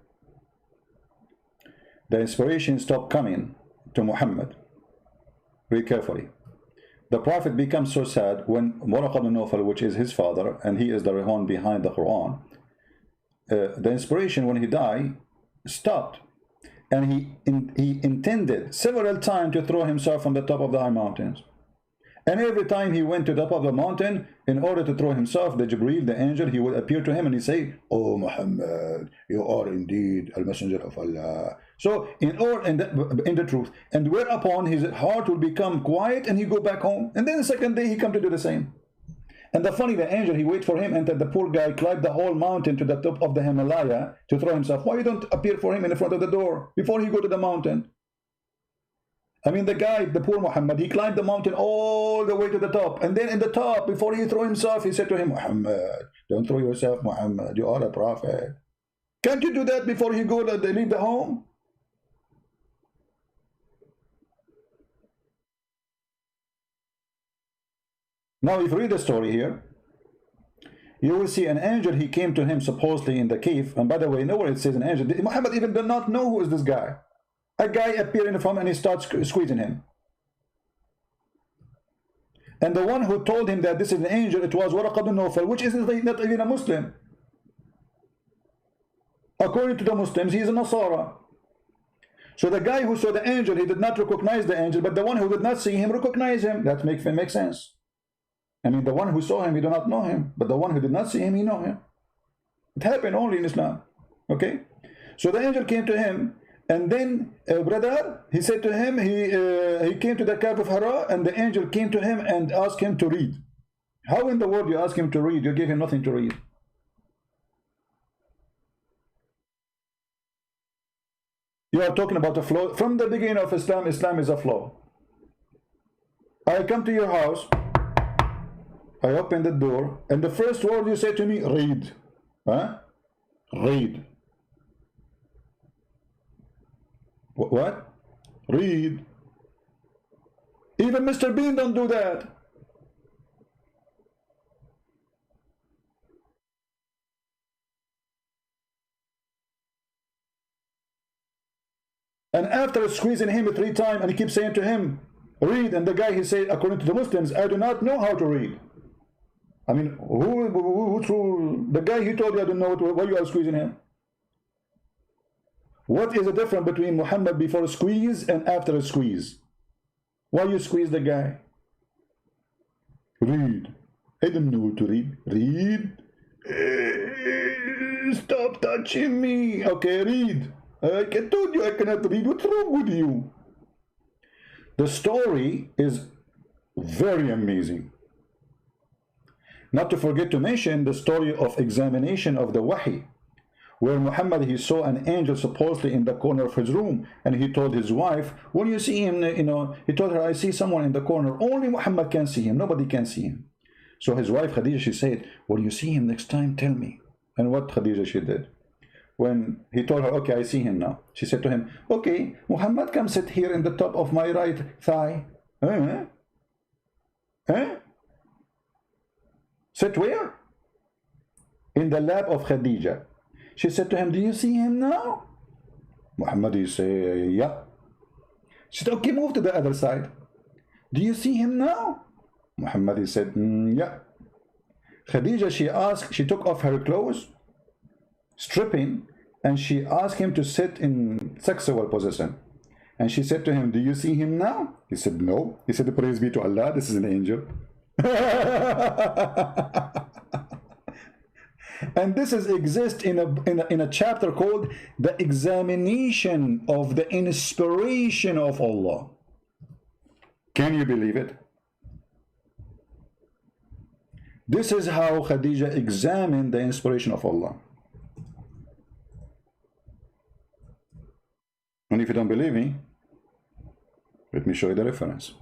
the inspiration stopped coming to Muhammad. Read carefully. The Prophet becomes so sad when Waraq ibn Nawfal, which is his father, and he is the Rehan behind the Quran, the inspiration when he died stopped. And he intended several times to throw himself from the top of the high mountains. And every time he went to the top of the mountain, in order to throw himself, the Jibreel, the angel, he would appear to him and he say, "Oh Muhammad, you are indeed a messenger of Allah." So in the truth, and whereupon his heart will become quiet and he go back home. And then the second day he come to do the same. And the funny, the angel, he wait for him, and the poor guy climbed the whole mountain to the top of the Himalaya to throw himself. Why you don't appear for him in the front of the door before he go to the mountain? I mean, the guy, the poor Muhammad, he climbed the mountain all the way to the top. And then in the top, before he threw himself, he said to him, "Muhammad, don't throw yourself, Muhammad. You are a prophet. Can't you do that before he go to leave the home?" Now, if you read the story here, you will see an angel, he came to him supposedly in the cave. And by the way, nowhere it says an angel. Muhammad even did not know who is this guy. A guy appeared in front and he starts squeezing him. And the one who told him that this is an angel, it was Waraq ibn Nawfal, which is not even a Muslim. According to the Muslims, he is a Nasara. So the guy who saw the angel, he did not recognize the angel, but the one who did not see him recognized him. That makes sense. I mean, the one who saw him, he did not know him, but the one who did not see him, he know him. It happened only in Islam. Okay? So the angel came to him, and then, brother, he said to him, he came to the cave of Hira, and the angel came to him and asked him to read. How in the world you ask him to read? You give him nothing to read. You are talking about a flaw. From the beginning of Islam, Islam is a flaw. I come to your house, I open the door, and the first word you say to me, read. Huh? Read. What? Read. Even Mr. Bean don't do that. And after squeezing him 3 times, and he keeps saying to him, read, and the guy, he said, according to the Muslims, I do not know how to read. I mean, who the guy he told you I don't know why you are squeezing him? What is the difference between Muhammad before a squeeze and after a squeeze? Why you squeeze the guy? Read. I don't know what to read. Read. Stop touching me. Okay, read. I told you I cannot read. What's wrong with you? The story is very amazing. Not to forget to mention the story of examination of the Wahi, where Muhammad, he saw an angel supposedly in the corner of his room, and he told his wife, when you see him, he told her, I see someone in the corner. Only Muhammad can see him. Nobody can see him. So his wife Khadija, she said, when you see him next time, tell me. And what Khadija she did? When he told her, okay, I see him now, she said to him, okay, Muhammad, come sit here in the top of my right thigh. Sit where? In the lap of Khadija. She said to him, do you see him now? Muhammad, he said, yeah. She said, okay, move to the other side. Do you see him now? Muhammad, he said, yeah. Khadija, she took off her clothes, stripping, and she asked him to sit in sexual position. And she said to him, do you see him now? He said, no. He said, praise be to Allah, this is an angel. And this exists in a chapter called the examination of the inspiration of Allah. Can you believe it? This is how Khadija examined the inspiration of Allah. And if you don't believe me, let me show you the reference.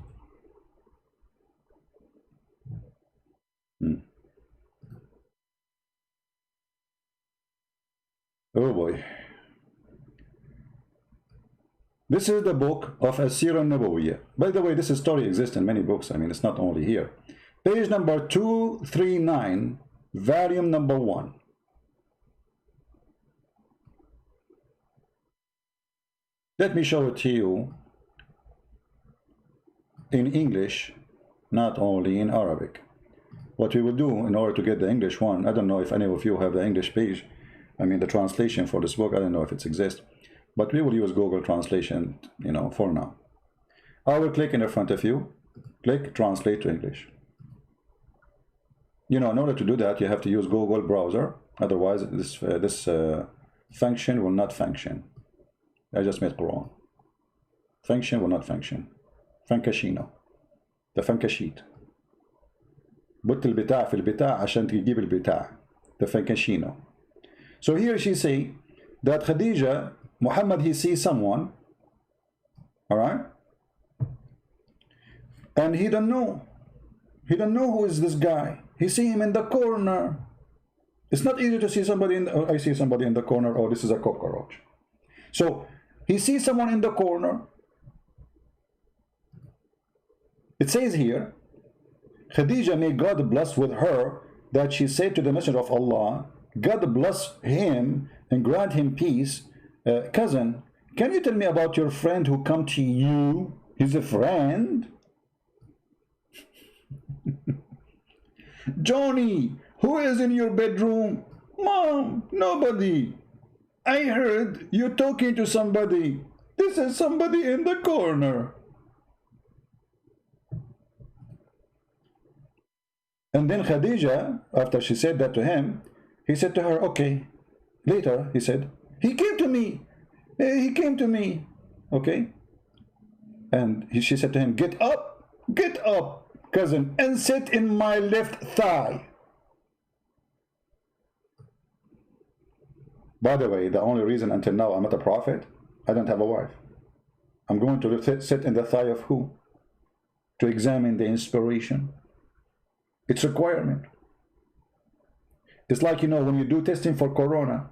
Oh boy. This is the book of CIRA Nabawiyya. By the way, this story exists in many books. I mean, it's not only here. Page number 239, volume number 1. Let me show it to you in English, not only in Arabic. What we will do in order to get the English one, I don't know if any of you have the English page, I mean the translation for this book, I don't know if it exists, but we will use Google Translation, for now. I will click in front of you, click Translate to English. In order to do that, you have to use Google browser, otherwise this function will not function. I just made Quran. Function will not function. Funkashino. The funkashit. بط البتاع في البتاع عشان تجيب البتاع. The funkashino. So here she say that Khadija, Muhammad, he sees someone, all right, and he don't know who is this guy. He see him in the corner. It's not easy to see somebody I see somebody in the corner, or this is a cockroach. So he sees someone in the corner. It says here, Khadija, may God bless with her, that she said to the Messenger of Allah, God bless him and grant him peace. Cousin, can you tell me about your friend who come to you? He's a friend. Johnny, who is in your bedroom? Mom, nobody. I heard you talking to somebody. This is somebody in the corner. And then Khadija, after she said that to him, he said to her, okay. Later, he said, he came to me. He came to me. Okay. And she said to him, get up, cousin, and sit in my left thigh. By the way, the only reason until now I'm not a prophet, I don't have a wife. I'm going to sit in the thigh of who? To examine the inspiration. It's a requirement. It's like, when you do testing for corona,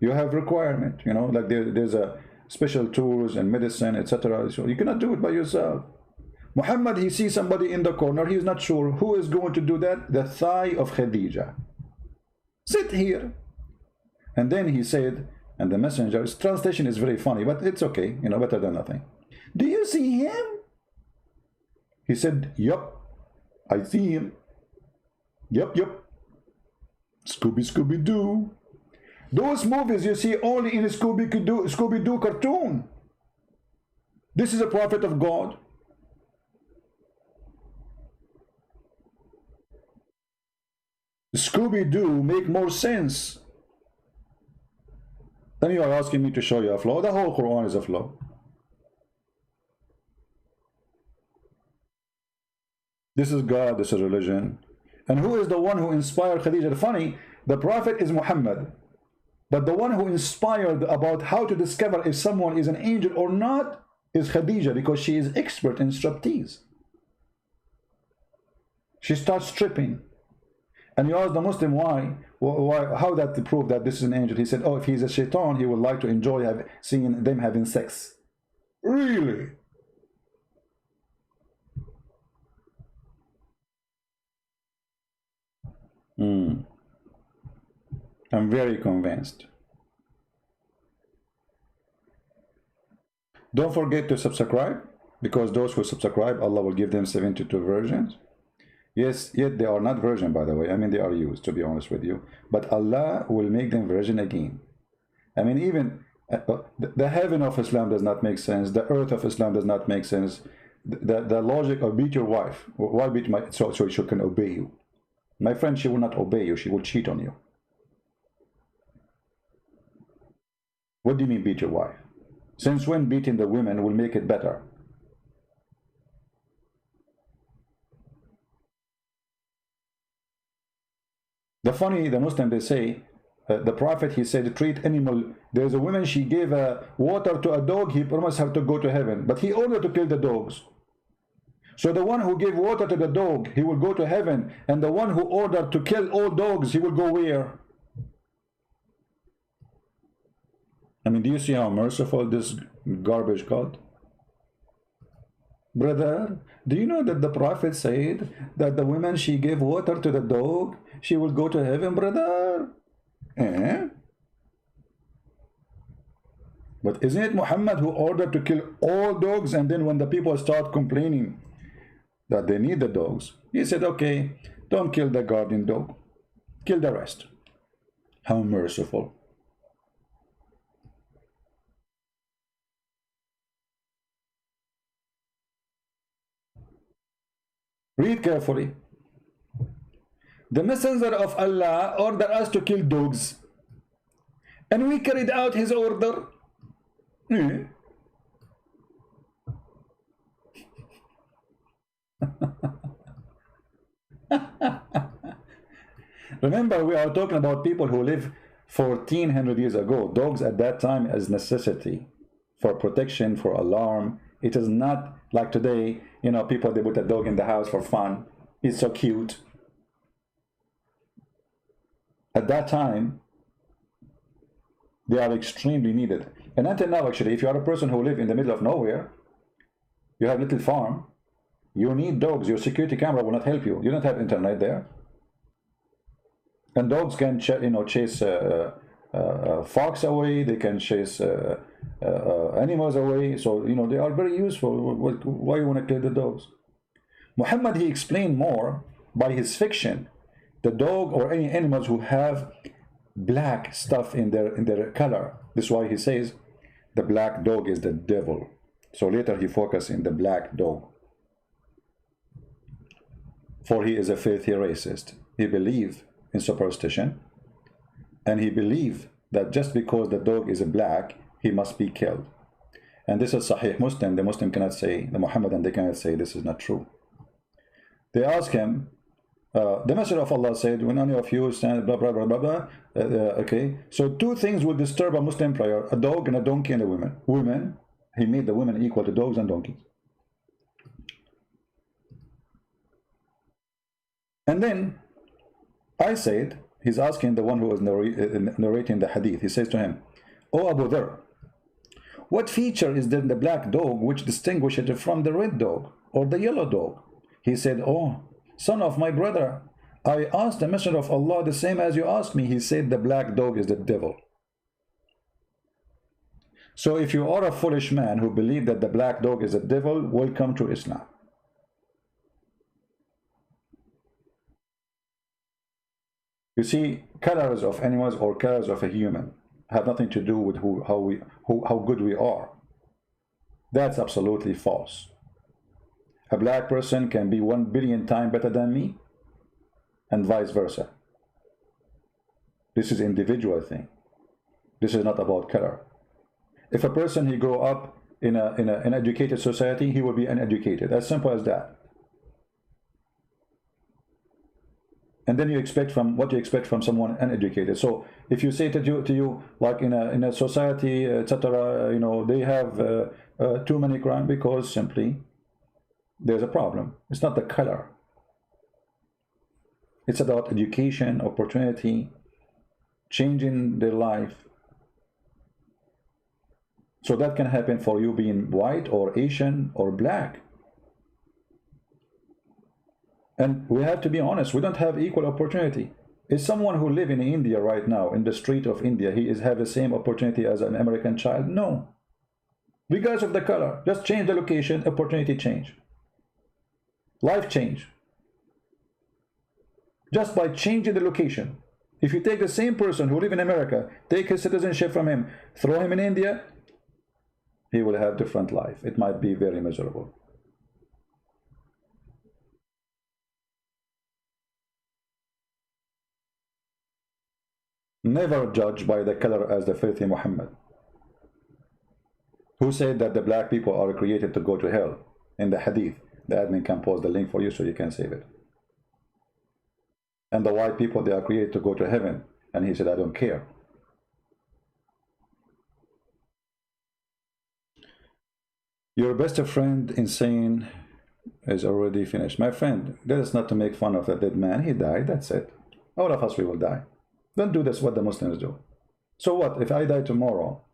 you have requirement, like there's a special tools and medicine, etc. So you cannot do it by yourself. Muhammad, he sees somebody in the corner, he's not sure who is going to do that. The thigh of Khadija. Sit here. And then he said, and the messenger's translation is very funny, but it's okay, better than nothing. Do you see him? He said, yup, I see him. Yep, yep. Scooby-Doo. Those movies you see only in Scooby-Doo cartoon. This is a prophet of God. Scooby-Doo make more sense. Then you are asking me to show you a flaw. The whole Quran is a flaw. This is God, this is religion. And who is the one who inspired Khadija? Funny, the prophet is Muhammad. But the one who inspired about how to discover if someone is an angel or not is Khadija, because she is expert in striptease. She starts stripping. And you ask the Muslim why, how that to prove that this is an angel. He said, oh, if he's a shaitan, he would like to enjoy seeing them having sex. Really? I'm very convinced. Don't forget to subscribe, because those who subscribe, Allah will give them 72 versions. Yes, yet they are not virgin, by the way. I mean, they are used, to be honest with you. But Allah will make them virgin again. I mean, even the heaven of Islam does not make sense. The earth of Islam does not make sense. The logic of beat your wife. Why beat so she can obey you? My friend, she will not obey you. She will cheat on you. What do you mean beat your wife? Since when beating the women will make it better? The Muslim, they say, the Prophet, he said, treat animal. There's a woman, she gave water to a dog, he promised her to go to heaven. But he ordered to kill the dogs. So the one who gave water to the dog, he will go to heaven. And the one who ordered to kill all dogs, he will go where? I mean, do you see how merciful this garbage got? Brother, do you know that the Prophet said that the woman, she gave water to the dog, she will go to heaven, brother? But isn't it Muhammad who ordered to kill all dogs? And then when the people start complaining that they need the dogs, he said, okay, don't kill the guardian dog, kill the rest. How merciful. Read carefully. The messenger of Allah ordered us to kill dogs, and we carried out his order. Remember, we are talking about people who live 1400 years ago. Dogs at that time as necessity for protection, for alarm. It is not like today, you know, people, they put a dog in the house for fun. It's so cute. At that time, they are extremely needed. And until now, actually, if you are a person who lives in the middle of nowhere, you have a little farm, you need dogs. Your security camera will not help you. You don't have internet there. And dogs can chase fox away. They can chase animals away. So, you know, they are very useful. Why you want to kill the dogs? Muhammad, he explained more by his fiction. The dog or any animals who have black stuff in their color. This is why he says the black dog is the devil. So later he focuses in the black dog. For he is a filthy racist. He believes in superstition, and he believes that just because the dog is a black, he must be killed. And this is Sahih Muslim. The Muslim cannot say, the Muhammadan, they cannot say this is not true. They ask him, the Messenger of Allah said, when any of you stand, blah, blah, blah, blah, blah. Okay, so two things would disturb a Muslim prayer: a dog and a donkey and a woman. Women, he made the women equal to dogs and donkeys. And then I said, he's asking the one who was narrating the hadith, he says to him, "O Abu Dharr, what feature is there in the black dog which distinguishes it from the red dog or the yellow dog?" He said, "Oh, son of my brother, I asked the Messenger of Allah the same as you asked me." He said, "The black dog is the devil." So if you are a foolish man who believes that the black dog is the devil, welcome to Islam. You see, colors of animals or colors of a human have nothing to do with how good we are. That's absolutely false. A black person can be 1 billion times better than me, and vice versa. This is individual thing. This is not about color. If a person he grow up in an educated society, he will be uneducated. As simple as that. And then you expect from what you expect from someone uneducated. So if you say to you like in a society, etc., you know, they have too many crime because simply there's a problem. It's not the color. It's about education, opportunity, changing their life. So that can happen for you being white or Asian or black. And we have to be honest, we don't have equal opportunity. Is someone who live in India right now, in the street of India, he have the same opportunity as an American child? No. Regardless of the color, just change the location, opportunity change. Life change. Just by changing the location. If you take the same person who live in America, take his citizenship from him, throw him in India, he will have different life. It might be very miserable. Never judge by the color as the filthy Muhammad, who said that the black people are created to go to hell. In the hadith, the admin can post the link for you so you can save it. And the white people, they are created to go to heaven. And he said, I don't care. Your best friend insane is already finished. My friend, that is not to make fun of a dead man. He died, that's it. All of us, we will die. Don't do this what the Muslims do. So what, if I die tomorrow,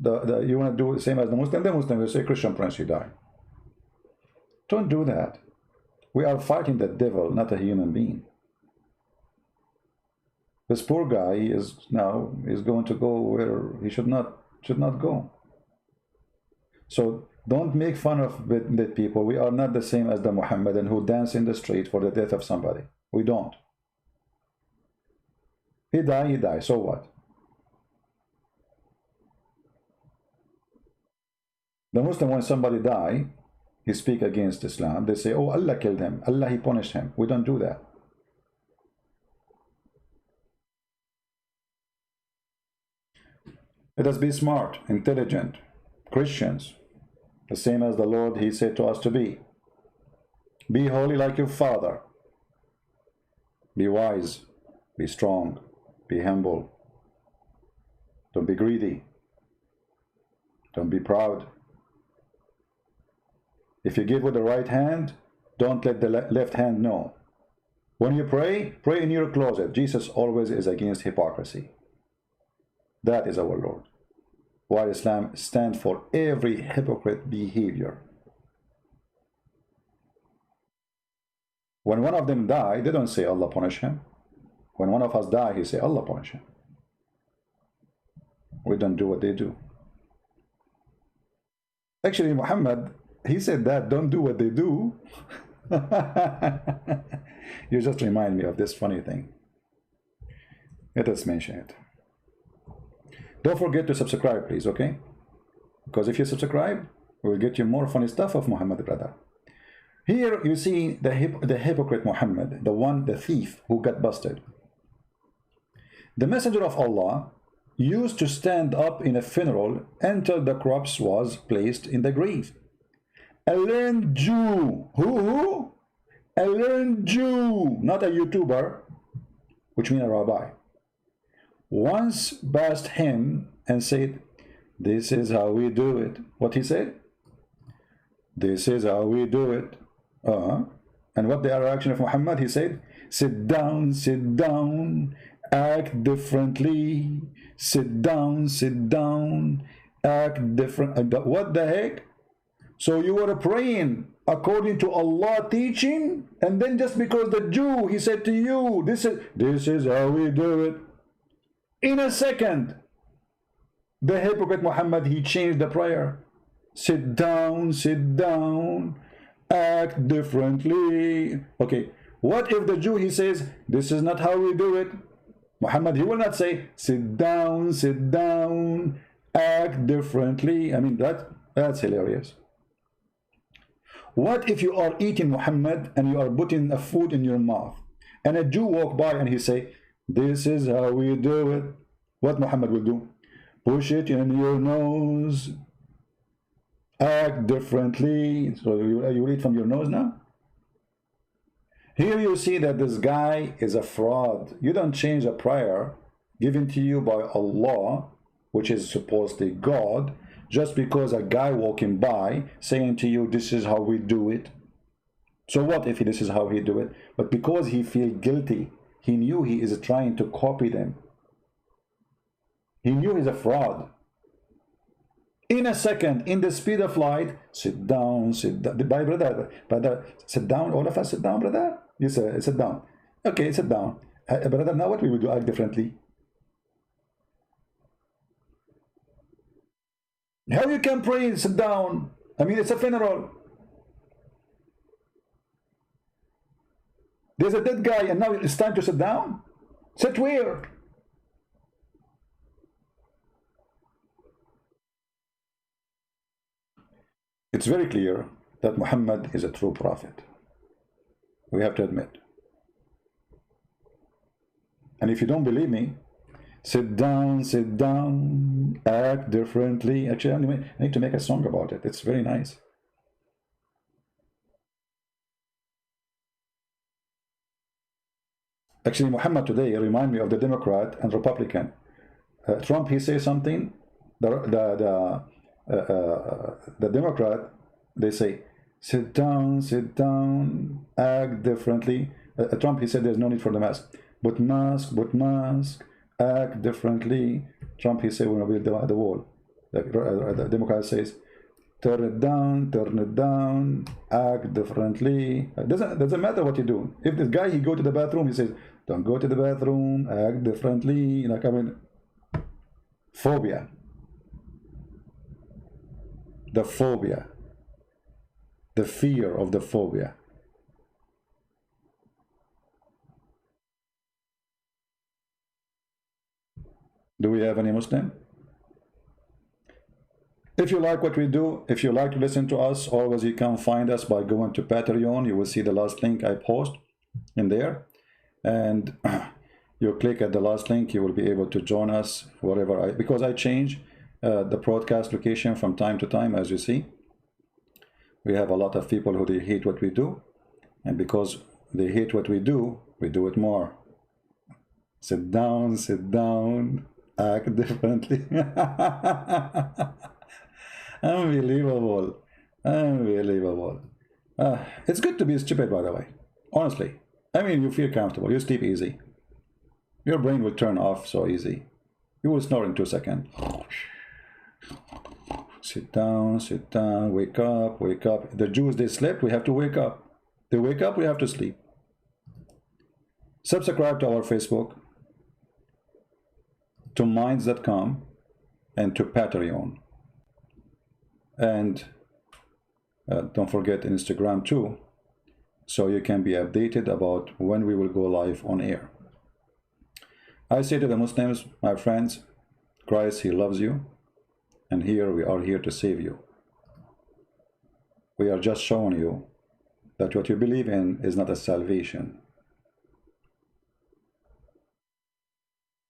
you want to do the same as the Muslim will say, Christian Prince, you die. Don't do that. We are fighting the devil, not a human being. This poor guy is going to go where he should not go. So don't make fun of dead people. We are not the same as the Muhammadan who dance in the street for the death of somebody. We don't. He died, so what? The Muslim, when somebody die, he speak against Islam. They say, oh, Allah killed him. Allah, he punished him. We don't do that. Let us be smart, intelligent, Christians, the same as the Lord, he said to us to be. Be holy like your Father. Be wise, be strong, be humble. Don't be greedy. Don't be proud. If you give with the right hand, don't let the left hand know. When you pray, pray in your closet. Jesus always is against hypocrisy. That is our Lord. While Islam stands for every hypocrite behavior. When one of them die, they don't say Allah punish him. When one of us die, he say Allah punish him. We don't do what they do. Actually, Muhammad, he said that, don't do what they do. You just remind me of this funny thing. Let us mention it. Don't forget to subscribe, please, okay? Because if you subscribe, we will get you more funny stuff of Muhammad, brother. Here you see the hypocrite Muhammad, the thief who got busted. The messenger of Allah used to stand up in a funeral until the corpse was placed in the grave. A learned Jew, who? A learned Jew, not a YouTuber, which means a rabbi, once passed him and said, this is how we do it. What he said? This is how we do it. And what the reaction of Muhammad? He said, sit down, act differently. Sit down, act different. What the heck? So you were praying according to Allah teaching, and then just because the Jew, he said to you, this is how we do it. In a second, the hypocrite Muhammad, he changed the prayer. Sit down, act differently. Okay, what if the Jew, he says, this is not how we do it. Muhammad, he will not say, sit down, act differently. I mean, that's hilarious. What if you are eating, Muhammad, and you are putting a food in your mouth, and a Jew walk by and he say, this is how we do it? What Muhammad will do? Push it in your nose, act differently. So you eat from your nose now? Here you see that this guy is a fraud. You don't change a prayer given to you by Allah, which is supposedly God, just because a guy walking by saying to you, this is how we do it. So what if this is how he do it? But because he feel guilty, he knew he is trying to copy them. He knew he's a fraud. In a second, in the speed of light, sit down, brother, sit down, all of us sit down, brother. You say, sit down. Okay, sit down. Brother, now what we will do, act differently. How you can pray, sit down? I mean, it's a funeral. There's a dead guy and now it's time to sit down? Sit where? It's very clear that Muhammad is a true prophet. We have to admit. And if you don't believe me, sit down, act differently. Actually, anyway, I need to make a song about it. It's very nice. Actually, Muhammad today remind me of the Democrat and Republican. Trump, he says something. The Democrat, they say, sit down, act differently. Trump, he said there's no need for the mask. But mask, act differently. Trump, he said, we're going to build the wall. The Democrat says, turn it down, act differently. It doesn't matter what you do. If this guy, he go to the bathroom, he says, don't go to the bathroom, act differently. Like, I mean, phobia. The phobia. The fear of the phobia. Do we have any Muslim? If you like what we do, if you like to listen to us, always you can find us by going to Patreon. You will see the last link I post in there. And you click at the last link, you will be able to join us wherever because I change the broadcast location from time to time, as you see. We have a lot of people who they hate what we do. And because they hate what we do it more. Sit down, act differently. Unbelievable. It's good to be stupid, by the way. Honestly. I mean, you feel comfortable. You sleep easy. Your brain will turn off so easy. You will snore in 2 seconds. Sit down, wake up. The Jews, they slept, we have to wake up. They wake up, we have to sleep. Subscribe to our Facebook, to minds.com, and to Patreon. And don't forget Instagram too, so you can be updated about when we will go live on air. I say to the Muslims, my friends, Christ, he loves you, and here we are here to save you. We are just showing you that what you believe in is not a salvation.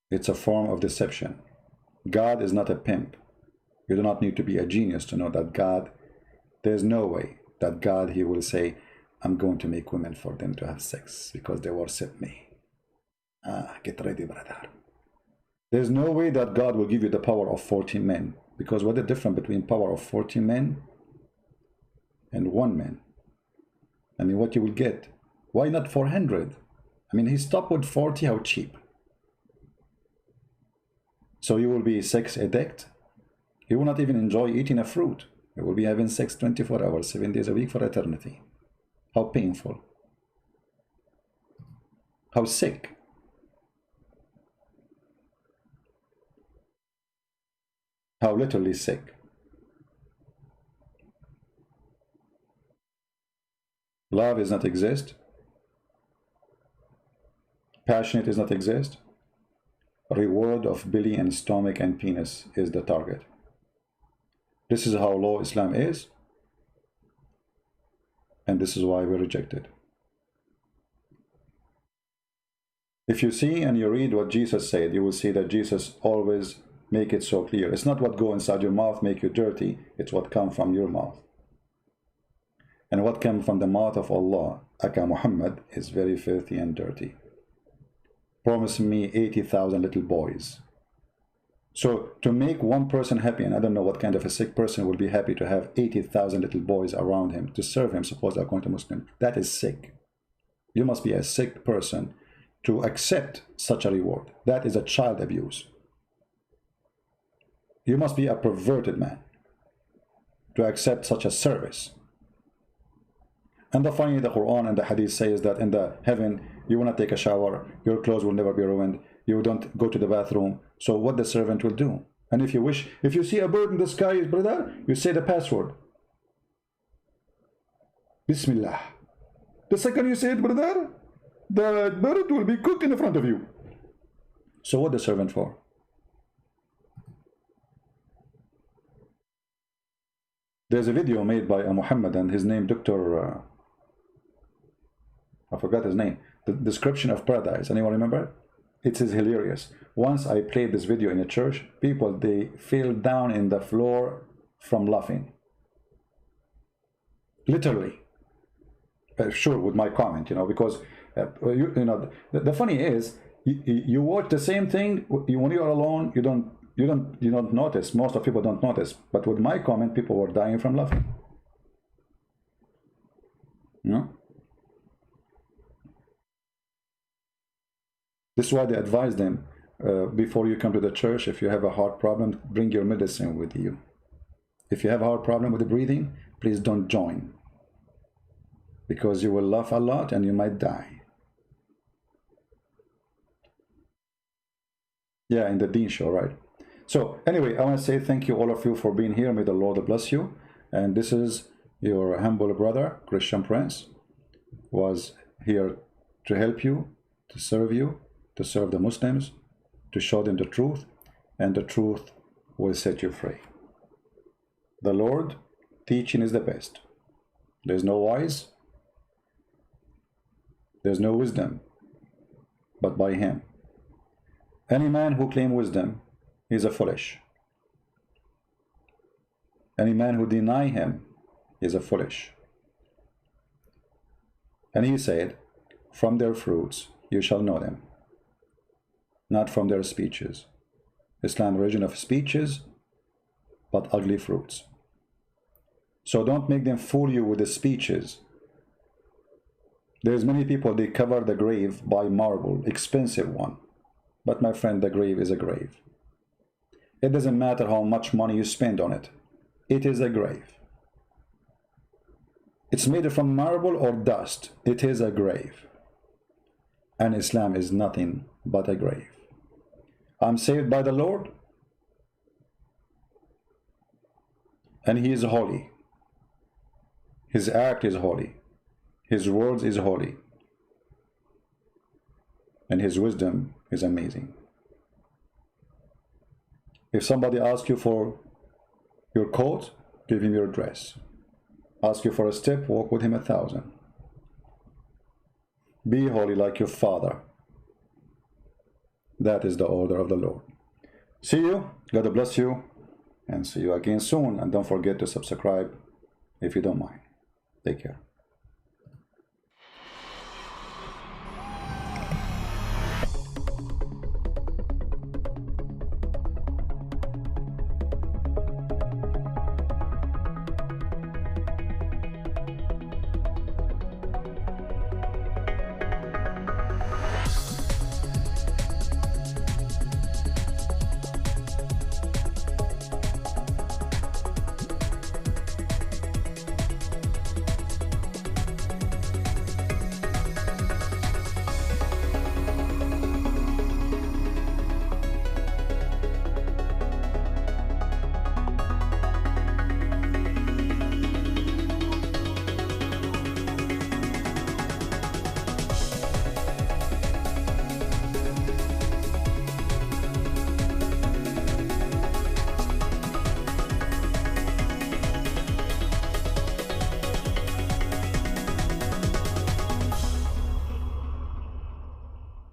It's a form of deception. God is not a pimp. You do not need to be a genius to know that God, there's no way that God, he will say, I'm going to make women for them to have sex because they worship me. Get ready, brother. There's no way that God will give you the power of 40 men, because what is the difference between power of 40 men and 1 man? I mean, what you will get? Why not 400? I mean, he stopped with 40, how cheap. So you will be sex addict. You will not even enjoy eating a fruit. You will be having sex 24 hours, 7 days a week for eternity. How painful. How sick. How literally sick. Love does not exist. Passionate does not exist. Reward of belly and stomach and penis is the target. This is how low Islam is, and this is why we reject it. If you see and you read what Jesus said, you will see that Jesus always make it so clear. It's not what go inside your mouth make you dirty, it's what come from your mouth. And what came from the mouth of Allah, Aka Muhammad, is very filthy and dirty. Promise me 80,000 little boys. So to make one person happy, and I don't know what kind of a sick person will be happy to have 80,000 little boys around him to serve him, suppose according to Muslim. That is sick. You must be a sick person to accept such a reward. That is a child abuse. You must be a perverted man to accept such a service. And the funny, the Quran and the Hadith says that in the heaven, you will not take a shower, your clothes will never be ruined, you don't go to the bathroom. So what the servant will do? And if you wish, if you see a bird in the sky, brother, you say the password. Bismillah. The second you say it, brother, the bird will be cooked in front of you. So what the servant for? There's a video made by a Muhammadan, his name Dr. I forgot his name. The description of paradise. Anyone remember? It is hilarious. Once I played this video in a church, people, they fell down in the floor from laughing. Literally. Sure, with my comment, you know, because you know, the funny is, you watch the same thing when you are alone. You don't notice. Most of people don't notice. But with my comment, people were dying from laughing. You know? This is why they advise them before you come to the church, if you have a heart problem, bring your medicine with you. If you have a heart problem with the breathing, please don't join, because you will laugh a lot and you might die. Yeah, in the Deen show, right? So anyway, I want to say thank you all of you for being here. May the Lord bless you. And this is your humble brother, Christian Prince, was here to help you, to serve you, to serve the Muslims, to show them the truth, and the truth will set you free. The Lord teaching is the best. There's no wise, there's no wisdom, but by him. Any man who claims wisdom is a foolish. Any man who deny him is a foolish. And he said, from their fruits you shall know them, not from their speeches. Islam, religion of speeches, but ugly fruits. So don't make them fool you with the speeches. There's many people, they cover the grave by marble, expensive one. But my friend, the grave is a grave. It doesn't matter how much money you spend on it. It is a grave. It's made from marble or dust. It is a grave. And Islam is nothing but a grave. I'm saved by the Lord, and he is holy. His act is holy. His words is holy. And his wisdom is amazing. If somebody asks you for your coat, give him your dress. Ask you for a step, walk with him 1,000. Be holy like your Father. That is the order of the Lord. See you. God bless you. And see you again soon. And don't forget to subscribe if you don't mind. Take care.